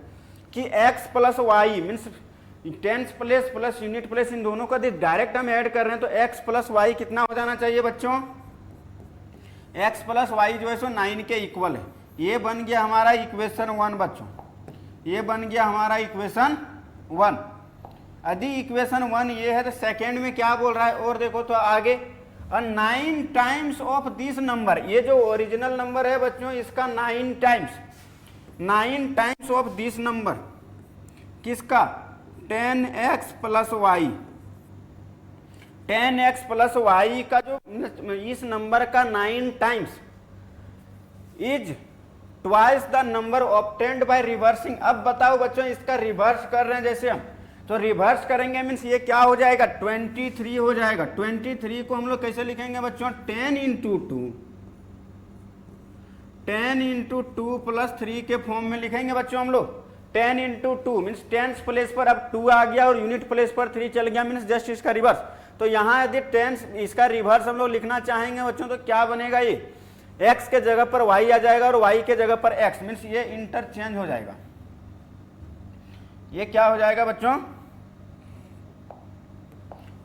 कि x plus y means tens place plus unit place इन दोनों का डायरेक्ट हम ऐड कर रहे हैं तो x प्लस वाई कितना हो जाना चाहिए बच्चों, x प्लस वाई जो है सो 9 के इक्वल है। ये बन गया हमारा इक्वेशन 1 बच्चों। ये बन गया हमारा इक्वेशन 1। यदि इक्वेशन 1 ये है तो सेकेंड में क्या बोल रहा है, और देखो तो आगे 9 टाइम्स ऑफ दिस नंबर, ये जो ओरिजिनल नंबर है बच्चों इसका 9 टाइम्स ऑफ दिस नंबर, किसका 10x plus y, 10x plus Y का जो इस नंबर का 9 times is twice the number obtained by reversing. अब बताओ बच्चों इसका रिवर्स कर रहे हैं जैसे हम, तो रिवर्स करेंगे मीन्स ये क्या हो जाएगा 23 हो जाएगा। 23 को हम लोग कैसे लिखेंगे बच्चों 10 इंटू 2 प्लस 3 के फॉर्म में लिखेंगे बच्चों हम लोग। 10 इंटू 2 मीन्स टेंस प्लेस पर अब 2 आ गया और यूनिट प्लेस पर 3 चल गया, मीन्स जस्ट इसका रिवर्स। तो यहाँ यदि टेंस इसका रिवर्स हम लोग लिखना चाहेंगे बच्चों तो क्या बनेगा, ये x के जगह पर y आ जाएगा और y के जगह पर x, मीन्स ये इंटरचेंज हो जाएगा। ये क्या हो जाएगा बच्चों,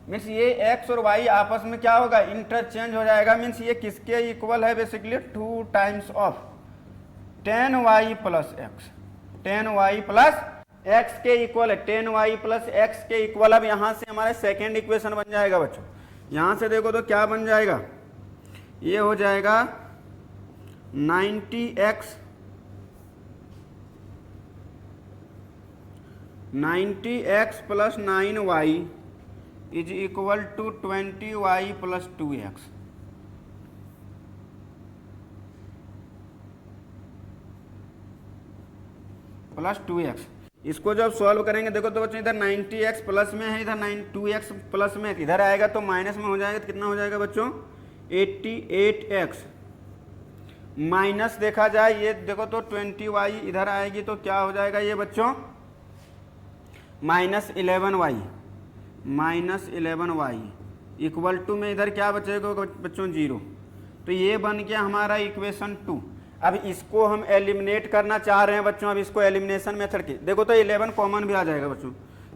मीन्स ये x और y आपस में क्या होगा इंटरचेंज हो जाएगा। मीन्स ये किसके इक्वल है basically 2 times of 10y plus x, 10y plus x के इक्वल है, 10y प्लस x के इक्वल। अब यहां से हमारा सेकेंड इक्वेशन बन जाएगा बच्चों। यहां से देखो तो क्या बन जाएगा, ये हो जाएगा 90x plus 9y is equal to 20y plus 2x। Plus 2x, इसको जब सॉल्व करेंगे देखो तो बच्चों इधर 90x प्लस में है, इधर 2x प्लस में, इधर आएगा तो माइनस में हो जाएगा, तो कितना हो जाएगा बच्चों 88x माइनस देखा जाए ये देखो तो 20y इधर आएगी तो क्या हो जाएगा ये बच्चों माइनस 11y इक्वल टू में इधर क्या बचेगा बच्चों 0। तो ये बन गया हमारा इक्वेशन 2। अब इसको हम एलिमिनेट करना चाह रहे हैं बच्चों, अब इसको एलिमिनेशन मेथड की देखो तो 11 कॉमन भी आ जाएगा बच्चों,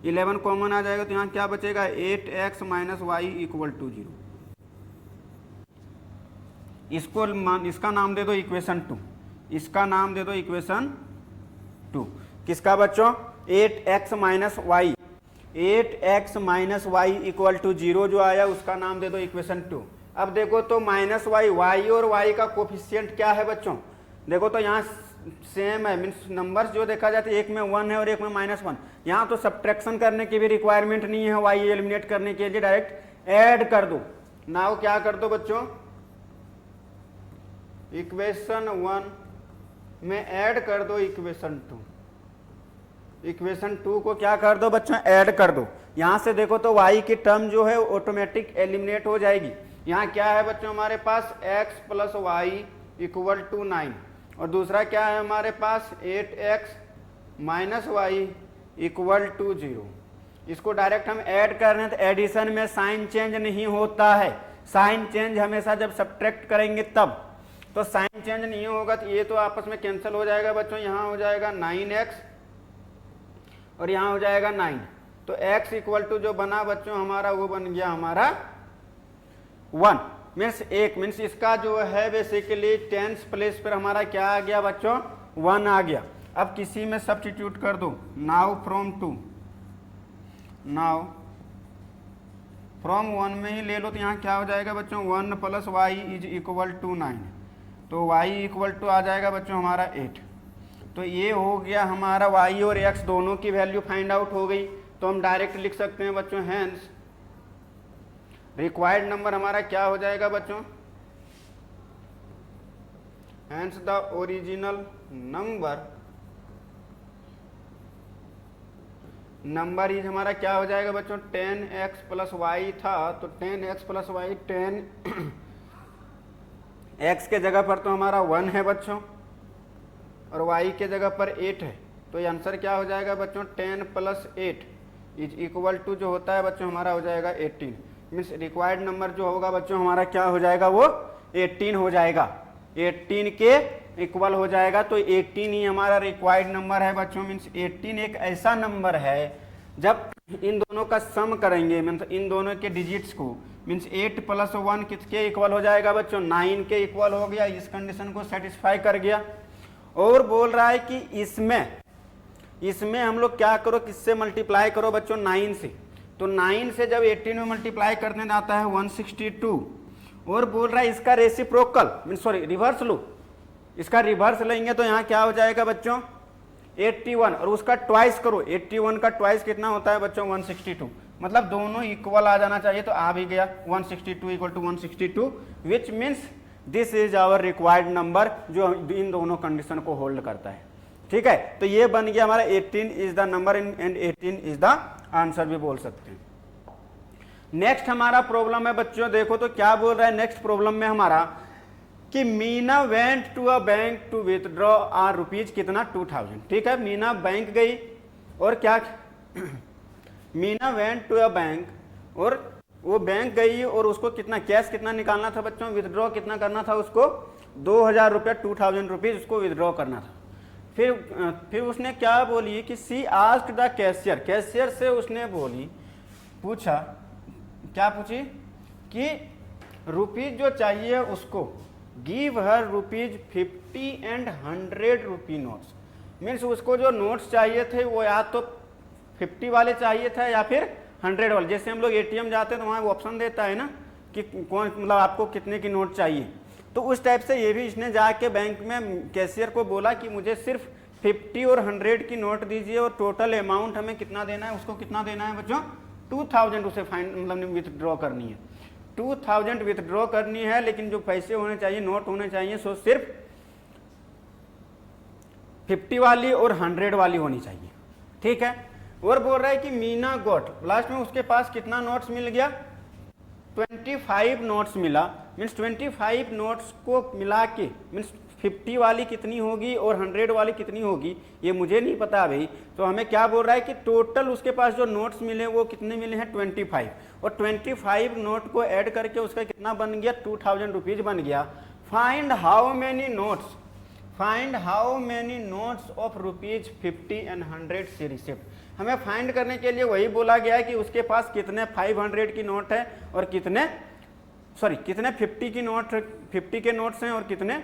11 कॉमन आ जाएगा तो यहाँ क्या बचेगा 8x minus y equal to 0। इसका नाम दे दो इक्वेशन 2, इसका नाम दे दो इक्वेशन 2। किसका बच्चों 8x minus y, 8x minus y equal to 0 जो आया उसका नाम दे दो इक्वेशन 2। अब देखो तो माइनस वाई, वाई और वाई का कोफिशिएंट क्या है बच्चों, देखो तो यहाँ सेम है, मीन्स नंबर्स जो देखा जाता है एक में 1 है और एक में -1। यहाँ तो सब्ट्रैक्शन करने की भी रिक्वायरमेंट नहीं है, वाई एलिमिनेट करने के लिए डायरेक्ट ऐड कर दो। नाउ क्या कर दो बच्चों इक्वेशन 1 में ऐड कर दो इक्वेशन 2, इक्वेशन 2 को क्या कर दो बच्चों ऐड कर दो। यहाँ से देखो तो y की टर्म जो है ऑटोमेटिक एलिमिनेट हो जाएगी। यहाँ क्या है बच्चों हमारे पास x plus y equal to 9 और दूसरा क्या है हमारे पास 8x minus y equal to 0। इसको डायरेक्ट हम ऐड कर रहे हैं तो एडिशन में साइन चेंज नहीं होता है, साइन चेंज हमेशा जब सब्ट्रैक्ट करेंगे तब, तो साइन चेंज नहीं होगा तो ये तो आपस में कैंसिल हो जाएगा बच्चों। यहाँ हो जाएगा 9x और यहाँ हो जाएगा 9, तो x इक्वल टू जो बना बच्चों हमारा वो बन गया हमारा 1 मीन्स 1, मीन्स इसका जो है बेसिकली टेंस प्लेस पर हमारा क्या आ गया बच्चों 1 आ गया। अब किसी में सब्स्टिट्यूट कर दो, नाउ फ्रॉम 2, नाउ फ्रॉम 1 में ही ले लो तो यहाँ क्या हो जाएगा बच्चों 1 plus y is equal to 9, तो y इक्वल टू आ जाएगा बच्चों हमारा 8। तो ये हो गया हमारा y और x दोनों की वैल्यू फाइंड आउट हो गई। तो हम डायरेक्ट लिख सकते हैं बच्चों हैंस रिक्वायर्ड नंबर हमारा क्या हो जाएगा बच्चों, hence the original number is हमारा क्या हो जाएगा बच्चों 10x प्लस वाई था, तो 10x प्लस वाई 10 x के जगह पर तो हमारा 1 है बच्चों और y के जगह पर 8 है, तो ये आंसर क्या हो जाएगा बच्चों 10 प्लस 8 इज इक्वल टू जो होता है बच्चों हमारा हो जाएगा 18। मीन्स रिक्वायर्ड नंबर जो होगा बच्चों हमारा क्या हो जाएगा वो 18 हो जाएगा, 18 के इक्वल हो जाएगा। तो 18 ही हमारा रिक्वायर्ड नंबर है बच्चों। मीन्स 18 एक ऐसा नंबर है जब इन दोनों का सम करेंगे, मीन्स इन दोनों के डिजिट्स को, मीन्स 8 प्लस 1 किसके इक्वल हो जाएगा बच्चों 9 के इक्वल हो गया। इस कंडीशन को सेटिस्फाई कर गया। और बोल रहा है कि इसमें इसमें हम लोग क्या करो, किससे मल्टीप्लाई करो बच्चों, 9 से। तो 9 से जब 18 में मल्टीप्लाई करने आता है 162, और बोल रहा है इसका रेसिप्रोकल सॉरी रिवर्स लो, इसका रिवर्स लेंगे तो यहाँ क्या हो जाएगा बच्चों 81, और उसका ट्वाइस करो, 81 का ट्वाइस कितना होता है बच्चों 162, मतलब दोनों इक्वल आ जाना चाहिए, तो आ भी गया 162 equal to 162, which means this is our required number, जो इन दोनों कंडीशन को होल्ड करता है। ठीक है, तो ये बन गया हमारा 18 is the number and 18 is the answer भी बोल सकते हैं। नेक्स्ट हमारा प्रॉब्लम है बच्चों, देखो तो क्या बोल रहा है नेक्स्ट प्रॉब्लम में हमारा कि Meena went to a bank to withdraw R rupees कितना 2000। ठीक है, मीना बैंक गई और क्या Meena went to a bank, और वो बैंक गई और उसको कितना कैश कितना निकालना था बच्चों, विथड्रॉ कितना करना था उसको 2000 रुपया 2000 रुपीज उसको विथड्रॉ करना था। फिर उसने क्या बोली कि सी आस्क्ड द कैशियर, कैशियर से उसने बोली पूछा, क्या पूछी कि रुपीज जो चाहिए उसको give her rupees 50 and 100 rupee notes. Means उसको जो नोट्स चाहिए थे वो या तो 50 वाले चाहिए थे या फिर 100 वाले। जैसे हम लोग एटीएम जाते हैं तो वहाँ ऑप्शन देता है ना कि कौन मतलब आपको कितने की नोट चाहिए, तो उस टाइप से ये भी इसने जाके बैंक में कैशियर को बोला कि मुझे सिर्फ 50 और 100 की नोट दीजिए, और टोटल अमाउंट हमें कितना देना है, उसको कितना देना है बच्चों 2000 उसे फाइन मतलब विथड्रॉ करनी है, 2000 विथड्रॉ करनी है, लेकिन जो पैसे होने चाहिए नोट होने चाहिए सो सिर्फ 50 वाली और 100 वाली होनी चाहिए। ठीक है, और बोल रहा है कि मीना गोट, लास्ट में उसके पास कितना नोट्स मिल गया 25 नोट्स मिला। मीन्स 25 नोट्स को मिला के मीन्स 50 वाली कितनी होगी और 100 वाली कितनी होगी ये मुझे नहीं पता भाई। तो हमें क्या बोल रहा है कि टोटल उसके पास जो नोट्स मिले वो कितने मिले हैं 25, और 25 नोट को ऐड करके उसका कितना बन गया 2000 रुपीज बन गया। Find how many notes, find how many notes of rupees 50 and 100 she received. हमें फाइंड करने के लिए वही बोला गया है कि उसके पास कितने 500 की नोट है और कितने 50 की नोट 50 के नोट्स हैं और कितने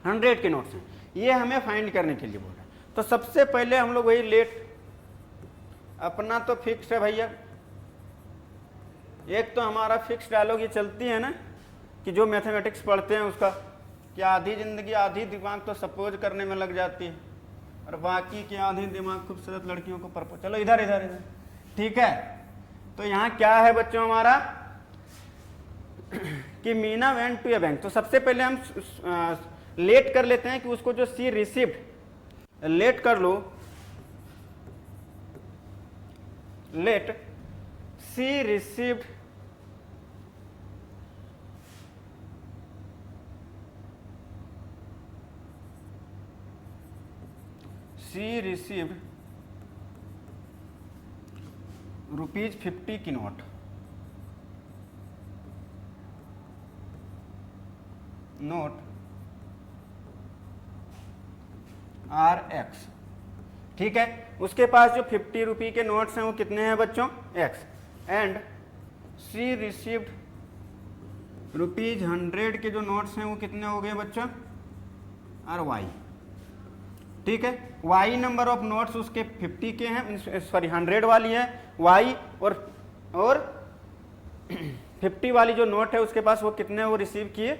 100 के नोट्स हैं, ये हमें फाइंड करने के लिए बोल रहे हैं। तो सबसे पहले हम लोग वही लेट, अपना तो फिक्स है भैया, एक तो हमारा फिक्स डायलॉग ये चलती है ना कि जो मैथमेटिक्स पढ़ते हैं उसका कि आधी जिंदगी आधी दिमाग तो सपोज करने में लग जाती है और बाकी की आधी दिमाग खूबसूरत लड़कियों को प्रपोज। चलो इधर इधर इधर, ठीक है। तो यहाँ क्या है बच्चों हमारा कि Meena went to a bank. तो सबसे पहले हम लेट कर लेते हैं कि उसको जो सी रिसीव्ड, लेट कर लो, लेट सी रिसीव्ड रुपीज 50 की नोट, आर एक्स। ठीक है, उसके पास जो 50 रुपये के नोट्स हैं वो कितने हैं बच्चों x, and she received rupees 100 के जो नोट्स हैं वो कितने हो गए बच्चों आर वाई। ठीक है, वाई नंबर ऑफ नोट्स उसके 50 के हैं, सॉरी 100 वाली है वाई, और 50 वाली जो नोट है उसके पास वो कितने वो रिसीव किए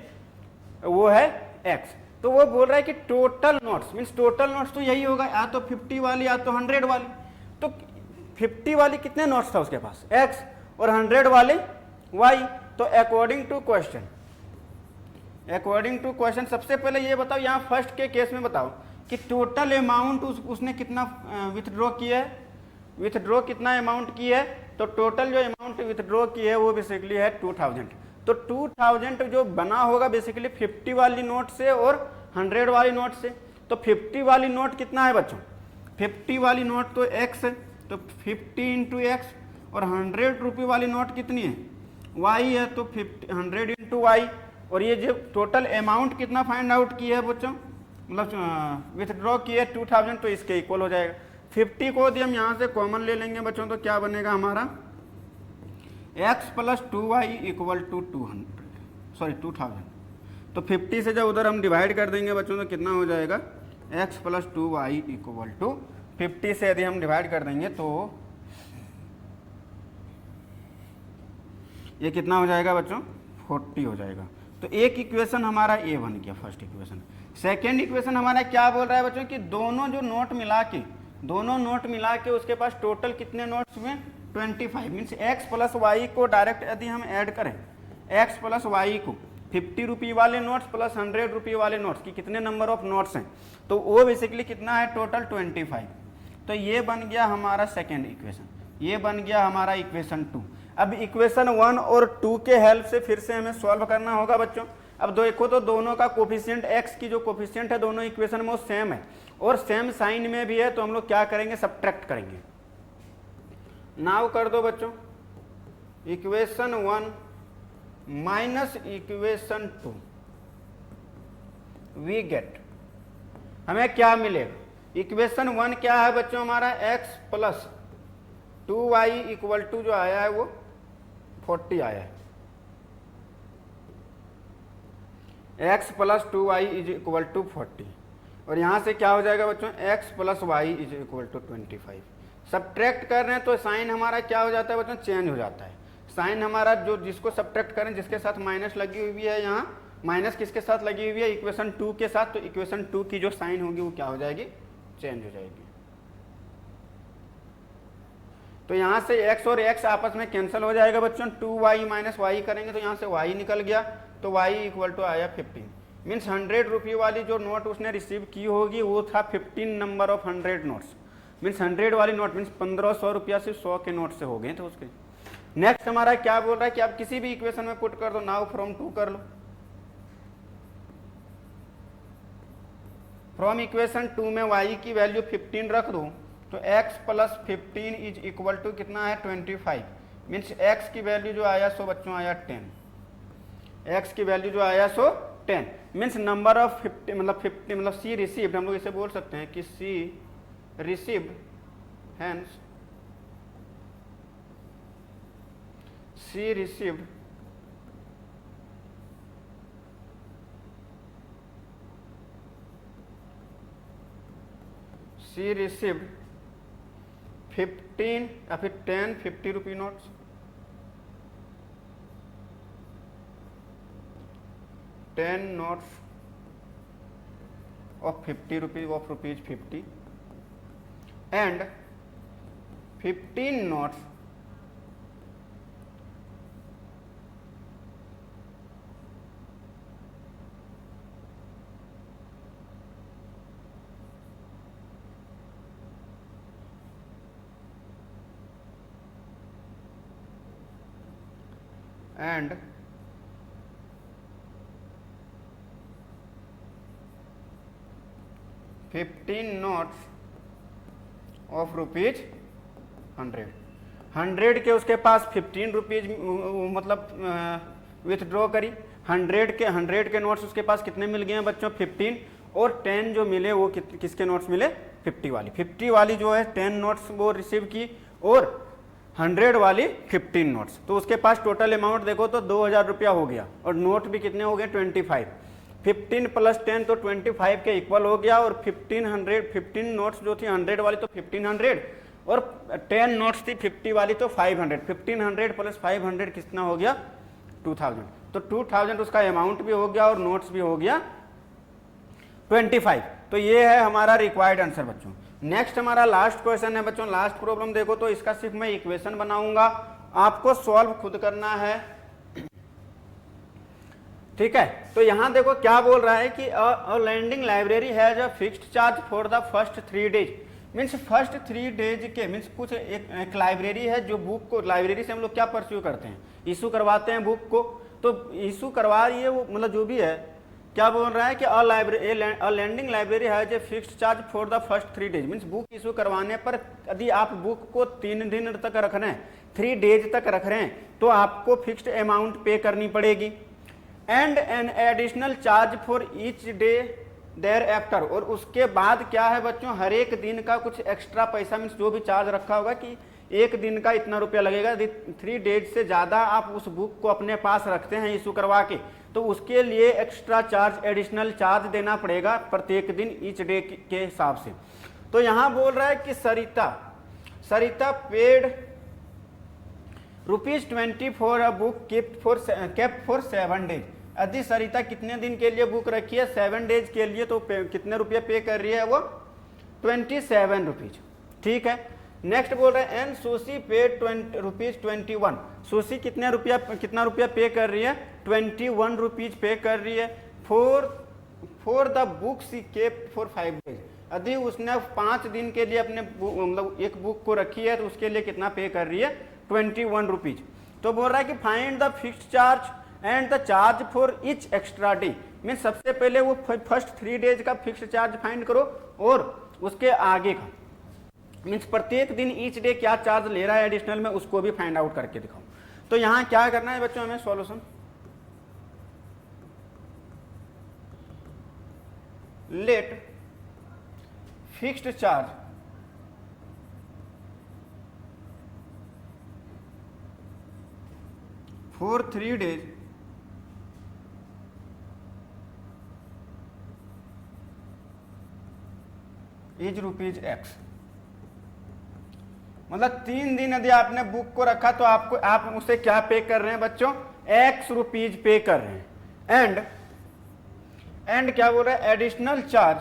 वो है एक्स। तो वो बोल रहा है कि total notes means total notes तो यही होगा या तो 50 वाली या तो 100 वाली। तो 50 वाली कितने नोट्स था उसके पास एक्स और 100 वाले वाई। तो अकॉर्डिंग टू क्वेश्चन सबसे पहले ये बताओ, यहाँ फर्स्ट के केस में बताओ कि टोटल अमाउंट उसने कितना विथड्रॉ किया है, विथड्रॉ कितना अमाउंट की है। तो टोटल जो अमाउंट विथड्रॉ की है वो बेसिकली है 2000। तो 2000 जो बना होगा बेसिकली 50 वाली नोट से और 100 वाली नोट से। तो 50 वाली नोट कितना है बच्चों, 50 वाली नोट तो x है, तो 50 इंटू एक्स, और 100 रुपये वाली नोट कितनी है y है, तो 100 इंटू वाई। और ये जो टोटल अमाउंट कितना फाइंड आउट किया है बच्चों, मतलब विथड्रॉ किया 2000, तो इसके इक्वल हो जाएगा। 50 को यदि हम यहाँ से कॉमन ले लेंगे बच्चों तो क्या बनेगा हमारा x plus 2y equal to 2000। तो 50 से जब उधर हम डिवाइड कर देंगे बच्चों तो कितना हो जाएगा x plus 2y equal to 50 से यदि हम डिवाइड कर देंगे तो ये कितना हो जाएगा बच्चों, 40 हो जाएगा। तो एक इक्वेशन हमारा ये बन गया, फर्स्ट इक्वेशन। सेकेंड इक्वेशन हमारा क्या बोल रहा है बच्चों कि दोनों नोट मिला के उसके पास टोटल कितने नोट्स हुए, 25। मीन्स एक्स प्लस वाई को डायरेक्ट यदि हम ऐड करें, एक्स प्लस वाई को 50 रुपये वाले नोट्स प्लस 100 रुपये वाले नोट्स की कितने नंबर ऑफ नोट्स हैं, तो वो बेसिकली कितना है, टोटल 25। तो ये बन गया हमारा सेकेंड इक्वेशन, ये बन गया हमारा इक्वेशन 2। अब इक्वेशन 1 और 2 के हेल्प से फिर से हमें सॉल्व करना होगा बच्चों। अब देखो तो दोनों का कोफिशिएंट x की जो कोफिशिएंट है दोनों इक्वेशन में वो सेम है और सेम साइन में भी है, तो हम लोग क्या करेंगे, सब्ट्रैक्ट करेंगे। नाउ कर दो बच्चों, equation 1 minus equation 2, we get, हमें क्या मिलेगा, इक्वेशन 1 क्या है बच्चों हमारा, x plus 2y equal to जो आया है वो 40 आया है, x plus 2y is equal to 40, और यहाँ से क्या हो जाएगा बच्चों, x plus y is equal to 25। Subtract कर रहे हैं तो साइन हमारा क्या हो जाता है बच्चों, चेंज हो जाता है। साइन हमारा जो जिसको सब्ट्रैक्ट करें, जिसके साथ माइनस लगी हुई है, यहाँ माइनस किसके साथ लगी हुई है, इक्वेशन 2 के साथ, तो इक्वेशन 2 की जो साइन होगी वो क्या हो जाएगी, चेंज हो जाएगी। तो यहाँ से x और x आपस में कैंसिल हो जाएगा बच्चों, 2y माइनस वाई करेंगे तो यहाँ से y निकल गया, तो y इक्वल टू आया 15। मीन्स 100 रुपये वाली जो नोट उसने रिसीव की होगी वो था 15 नंबर ऑफ 100 नोट्स। मीन्स 100 वाली नोट मीन्स 1500 रुपया सिर्फ 100 के नोट से हो गए थे उसके। नेक्स्ट हमारा क्या बोल रहा है कि आप किसी भी इक्वेशन में पुट कर दो, नाउ फ्रॉम 2 कर लो, फ्रॉम इक्वेशन 2 में y की वैल्यू 15 रख दो, तो x plus 15 is equal to कितना है, 25। मीन्स x की वैल्यू जो आया सो बच्चों आया 10, x की वैल्यू जो आया सो 10। मीन्स नंबर ऑफ 50 मतलब सी रिसीव्ड, हम लोग इसे बोल सकते हैं कि she received, hence she received she received 15 या फिर 10 50 rupee notes, 10 notes of 50 rupees of rupees 50 and 15 notes and 15 notes of rupees 100 के उसके पास 15 रुपीज मतलब विथड्रॉ करी, 100 के नोट्स उसके पास कितने मिल गए हैं बच्चों, 15, और 10 जो मिले वो किसके नोट्स मिले, 50 वाली जो है 10 नोट्स वो रिसीव की, और 100 वाली 15 नोट्स। तो उसके पास टोटल अमाउंट देखो तो 2000 रुपया हो गया, और नोट भी कितने हो गए, 25। 15 प्लस 10 तो 25 के इक्वल हो गया, और 15 नोट्स जो थी 100 वाली तो 1500, और 10 नोट्स थी 50 वाली तो 500। 1500 प्लस 500 कितना हो गया, 2000। तो 2000 उसका अमाउंट भी हो गया और नोट्स भी हो गया 25। तो ये है हमारा रिक्वायर्ड आंसर बच्चों। नेक्स्ट हमारा लास्ट क्वेश्चन है बच्चों, लास्ट प्रॉब्लम देखो तो इसका सिर्फ मैं इक्वेशन बनाऊंगा, आपको सॉल्व खुद करना है, ठीक है। तो यहां देखो क्या बोल रहा है कि a lending library has a fixed charge for the first 3 days. Means first 3 days के मीन्स कुछ एक लाइब्रेरी है जो बुक को, लाइब्रेरी से हम लोग क्या परस्यू करते हैं, इशू करवाते हैं बुक को, तो इशू करवा रही है वो, मतलब जो भी है, क्या बोल रहा है कि a lending library has a fixed charge for the first 3 days. Means book issue करवाने पर यदि आप बुक को 3 दिन तक रख रहे हैं, 3 डेज तक रख रहे हैं, तो आपको फिक्स्ड अमाउंट पे करनी पड़ेगी, and an additional charge for each day thereafter. और उसके बाद क्या है बच्चों, हर एक दिन का कुछ एक्स्ट्रा पैसा, मीन्स जो भी चार्ज रखा होगा कि एक दिन का इतना रुपया लगेगा, 3 डेज से ज़्यादा आप उस बुक को अपने पास रखते हैं इशू करवा के, तो उसके लिए एक्स्ट्रा चार्ज, एडिशनल चार्ज देना पड़ेगा प्रत्येक दिन ईच डे के हिसाब से। तो यहां बोल रहा है कि Sarita paid ₹20 for a book kept for 7 days. यदि सरिता कितने दिन के लिए बुक रखी है, 7 डेज के लिए, तो कितने रुपये पे कर रही है वो, 27 रुपीज। ठीक है, नेक्स्ट बोल रहे हैं एंड सुशी पेड ₹21। सुशी कितना रुपया पे कर रही है, 21 रुपीज पे कर रही है for the book she kept for 5 days. यदि उसने 5 दिन के लिए अपने मतलब एक बुक को रखी है तो उसके लिए कितना पे कर रही है, 21 रुपीज। तो बोल रहा है कि find the fixed charge and the charge for each extra day. Mean सबसे पहले वो फर्स्ट 3 डेज का फिक्स्ड चार्ज फाइंड करो और उसके आगे का मीन्स प्रत्येक दिन ईच डे क्या चार्ज ले रहा है एडिशनल में, उसको भी फाइंड आउट करके दिखाओ। तो यहां क्या करना है बच्चों, हमें solution let fixed charge for 3 days is ₹X। मतलब 3 दिन यदि आपने बुक को रखा तो आप उसे क्या पे कर रहे हैं बच्चों, X रुपीज पे कर रहे हैं। एंड क्या बोल रहा है, additional charge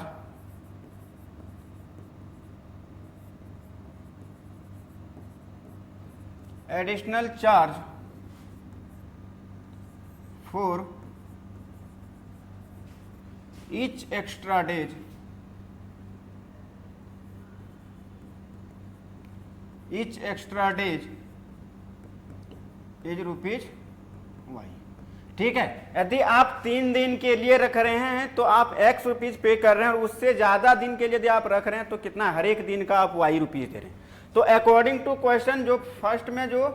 for each extra days is ₹Y। ठीक है, यदि आप 3 दिन के लिए रख रहे हैं तो आप X रुपीज पे कर रहे हैं, और उससे ज्यादा दिन के लिए यदि आप रख रहे हैं तो कितना, हर एक दिन का आप Y रुपीज दे रहे हैं। तो अकॉर्डिंग टू क्वेश्चन, जो फर्स्ट में जो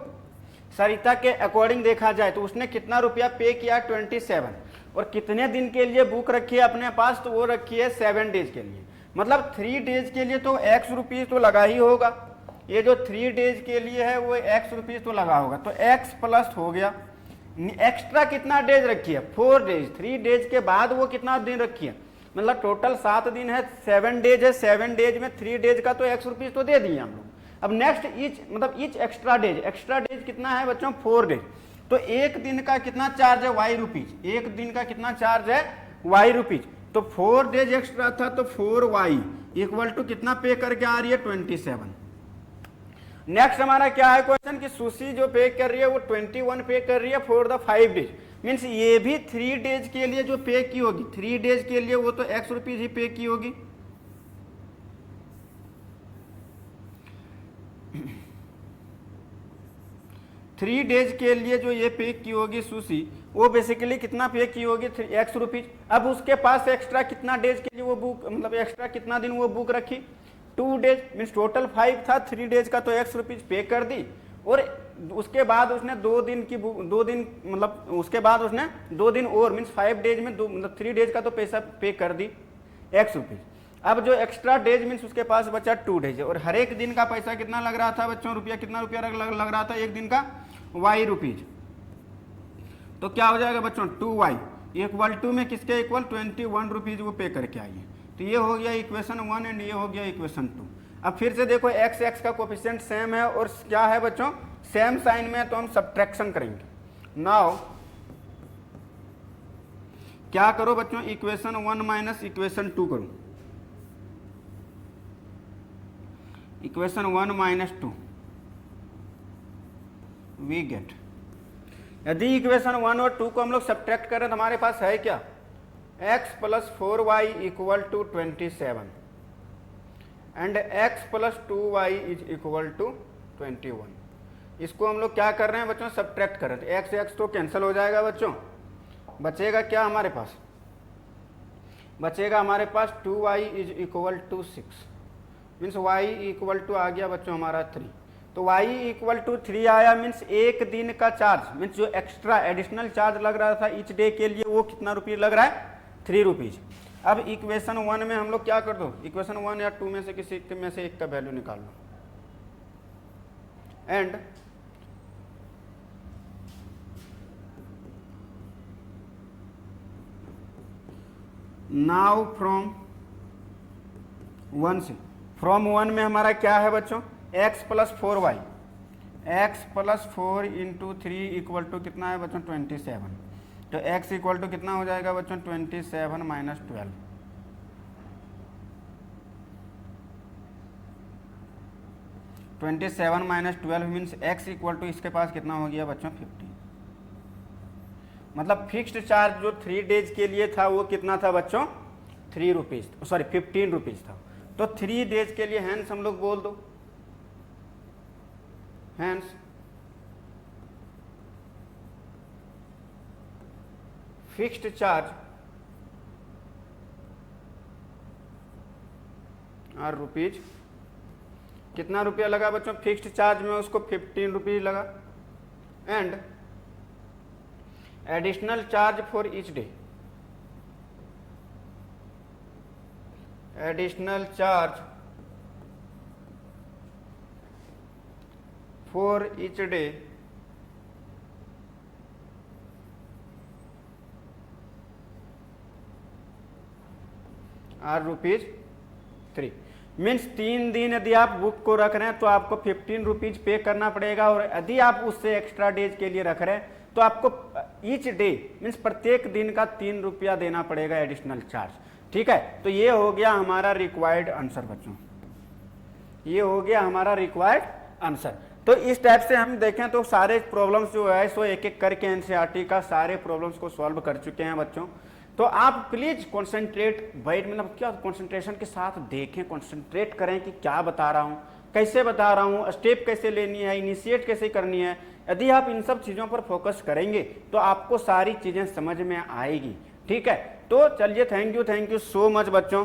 सरिता के अकॉर्डिंग देखा जाए तो उसने कितना रुपया पे किया, 27, और कितने दिन के लिए बुक रखी है अपने पास, तो वो रखी है 7 डेज के लिए। मतलब 3 डेज के लिए तो X रुपीज तो लगा ही होगा, ये जो 3 डेज के लिए है वो X रुपीज तो लगा होगा, तो X प्लस हो गया। एक्स्ट्रा कितना डेज रखी है, 4 डेज। 3 डेज के बाद वो कितना दिन रखी है, मतलब टोटल 7 दिन है, 7 डेज है, 7 डेज में 3 डेज का तो X रुपीज तो दे दिए हम लोग। अब नेक्स्ट ईच एक्स्ट्रा डेज कितना है बच्चों, 4 डेज। तो एक दिन का कितना चार्ज है, Y रुपीज। एक दिन का कितना चार्ज है, Y रुपीज। तो 4 डेज एक्स्ट्रा था तो 4Y इक्वल टू कितना पे करके आ रही है, 27। नेक्स्ट हमारा क्या है क्वेश्चन कि सुशी जो पे कर रही है वो 21 पे कर रही है फॉर द 5 डेज। मीन्स ये भी 3 डेज के लिए जो पे की होगी, 3 डेज के लिए वो तो X रुपीज ही पे की होगी। थ्री डेज के लिए जो ये पे की होगी सुशी, वो बेसिकली कितना पे की होगी, X रुपीज। अब उसके पास एक्स्ट्रा कितना डेज के लिए वो बुक, मतलब एक्स्ट्रा कितना दिन वो बुक रखी, 2 डेज। मीन्स टोटल 5 था, 3 डेज का तो X रुपीज पे कर दी, और उसके बाद उसने 2 दिन की बुक, 2 दिन मतलब उसके बाद उसने 2 दिन और, मीन्स 5 डेज में मतलब 3 डेज का तो पैसा पे कर दी X रुपीज। अब जो एक्स्ट्रा डेज मीन्स उसके पास बचा 2 डेज, और हर एक दिन का पैसा कितना लग रहा था बच्चों, रुपया, कितना रुपया लग रहा था एक दिन का, Y रुपीज। तो क्या हो जाएगा बच्चों, 2Y इक्वल टू में किसके इक्वल, 21 रुपीज वो पे करके आई है। तो ये हो गया इक्वेशन 1 एंड ये हो गया इक्वेशन 2। अब फिर से देखो x का कोफिशिएंट सेम है और क्या है बच्चों, सेम साइन में है, तो हम सब्ट्रैक्शन करेंगे। नाउ क्या करो बच्चों, इक्वेशन 1 माइनस इक्वेशन 2 करो। इक्वेशन 1 माइनस 2 वी गेट, यदि इक्वेशन 1 और 2 को हम लोग सब्ट्रैक्ट करें तो हमारे पास है क्या, x plus 4y equal to 27 and x plus 2y is equal to 21। इसको हम लोग क्या कर रहे हैं बच्चों, सब्ट्रैक्ट कर रहे हैं। x तो कैंसिल हो जाएगा बच्चों, बचेगा क्या हमारे पास, बचेगा हमारे पास 2y is equal to 6, means y equal to आ गया बच्चों हमारा 3। तो y इक्वल टू 3 आया, मीन्स एक दिन का चार्ज, मीन्स जो एक्स्ट्रा एडिशनल चार्ज लग रहा था ईच डे के लिए, वो कितना रुपये लग रहा है, 3 रुपीज। अब इक्वेशन 1 में हम लोग क्या कर दो, इक्वेशन 1 या 2 में से किसी में से एक का वैल्यू निकाल लो एंड नाउ फ्रॉम 1 से फ्रॉम 1 में हमारा क्या है बच्चों, x plus 4y, x plus 4 into 3 equal to कितना है बच्चों 27। तो x इक्वल टू कितना हो जाएगा बच्चों 27 minus 12। Twenty seven minus 12 means x equal to इसके पास कितना हो गया बच्चों 50। मतलब फिक्स्ड चार्ज जो 3 डेज के लिए था वो कितना था बच्चों 3 रुपीज, सॉरी 15 रुपीज था। तो 3 डेज के लिए हैंस हम लोग बोल दो, हैंस फिक्स्ड चार्ज और रुपीज, कितना रुपया लगा बच्चों फिक्स्ड चार्ज में उसको 15 रुपीज लगा, and additional charge for each day, additional charge for each day are rupees 3। Means 3 दिन यदि आप बुक को रख रहे हैं तो आपको 15 रुपीज पे करना पड़ेगा, और यदि आप उससे एक्स्ट्रा डेज के लिए रख रहे हैं तो आपको ईच डे मीन्स प्रत्येक दिन का 3 रुपया देना पड़ेगा एडिशनल चार्ज। ठीक है, तो ये हो गया हमारा रिक्वायर्ड आंसर बच्चों, ये हो गया हमारा रिक्वायर्ड आंसर। तो इस टाइप से हम देखें तो सारे प्रॉब्लम्स जो है सो एक एक करके एनसीईआरटी का सारे प्रॉब्लम्स को सॉल्व कर चुके हैं बच्चों। तो आप प्लीज कॉन्सेंट्रेट बैठ मतलब क्या कंसंट्रेशन के साथ देखें, कंसंट्रेट करें कि क्या बता रहा हूँ, कैसे बता रहा हूँ, स्टेप कैसे लेनी है, इनिशिएट कैसे करनी है। यदि आप इन सब चीज़ों पर फोकस करेंगे तो आपको सारी चीज़ें समझ में आएगी। ठीक है, तो चलिए थैंक यू सो मच बच्चों।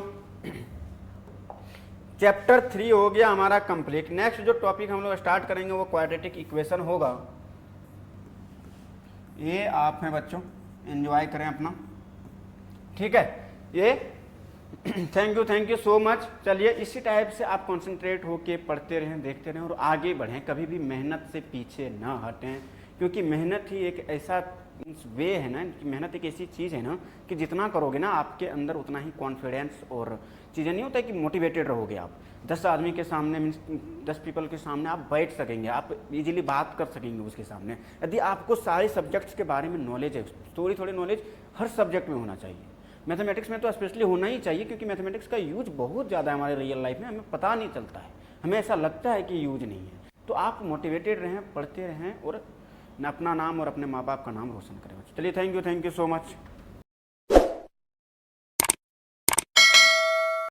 चैप्टर 3 हो गया हमारा कंप्लीट। नेक्स्ट जो टॉपिक हम लोग स्टार्ट करेंगे वो क्वाड्रेटिक इक्वेशन होगा। ये आप हैं बच्चों, एंजॉय करें अपना। ठीक है, ये थैंक यू सो मच। चलिए इसी टाइप से आप कंसंट्रेट होके पढ़ते रहें, देखते रहें और आगे बढ़ें, कभी भी मेहनत से पीछे न हटें, क्योंकि मेहनत ही एक ऐसा वे है ना कि मेहनत एक ऐसी चीज़ है ना कि जितना करोगे ना आपके अंदर उतना ही कॉन्फिडेंस और चीज़ें नहीं होता है कि मोटिवेटेड रहोगे आप। 10 आदमी के सामने मीन्स 10 पीपल के सामने आप बैठ सकेंगे, आप इजीली बात कर सकेंगे उसके सामने। यदि आपको सारे सब्जेक्ट्स के बारे में नॉलेज है, थोड़ी नॉलेज हर सब्जेक्ट में होना चाहिए। मैथमेटिक्स में तो स्पेशली होना ही चाहिए, क्योंकि मैथमेटिक्स का यूज बहुत ज़्यादा है हमारे रियल लाइफ में, हमें पता नहीं चलता है, हमें ऐसा लगता है कि यूज नहीं है। तो आप मोटिवेटेड रहें, पढ़ते रहें और अपना नाम और अपने माँ बाप का नाम रोशन करें। चलिए थैंक यू सो मच।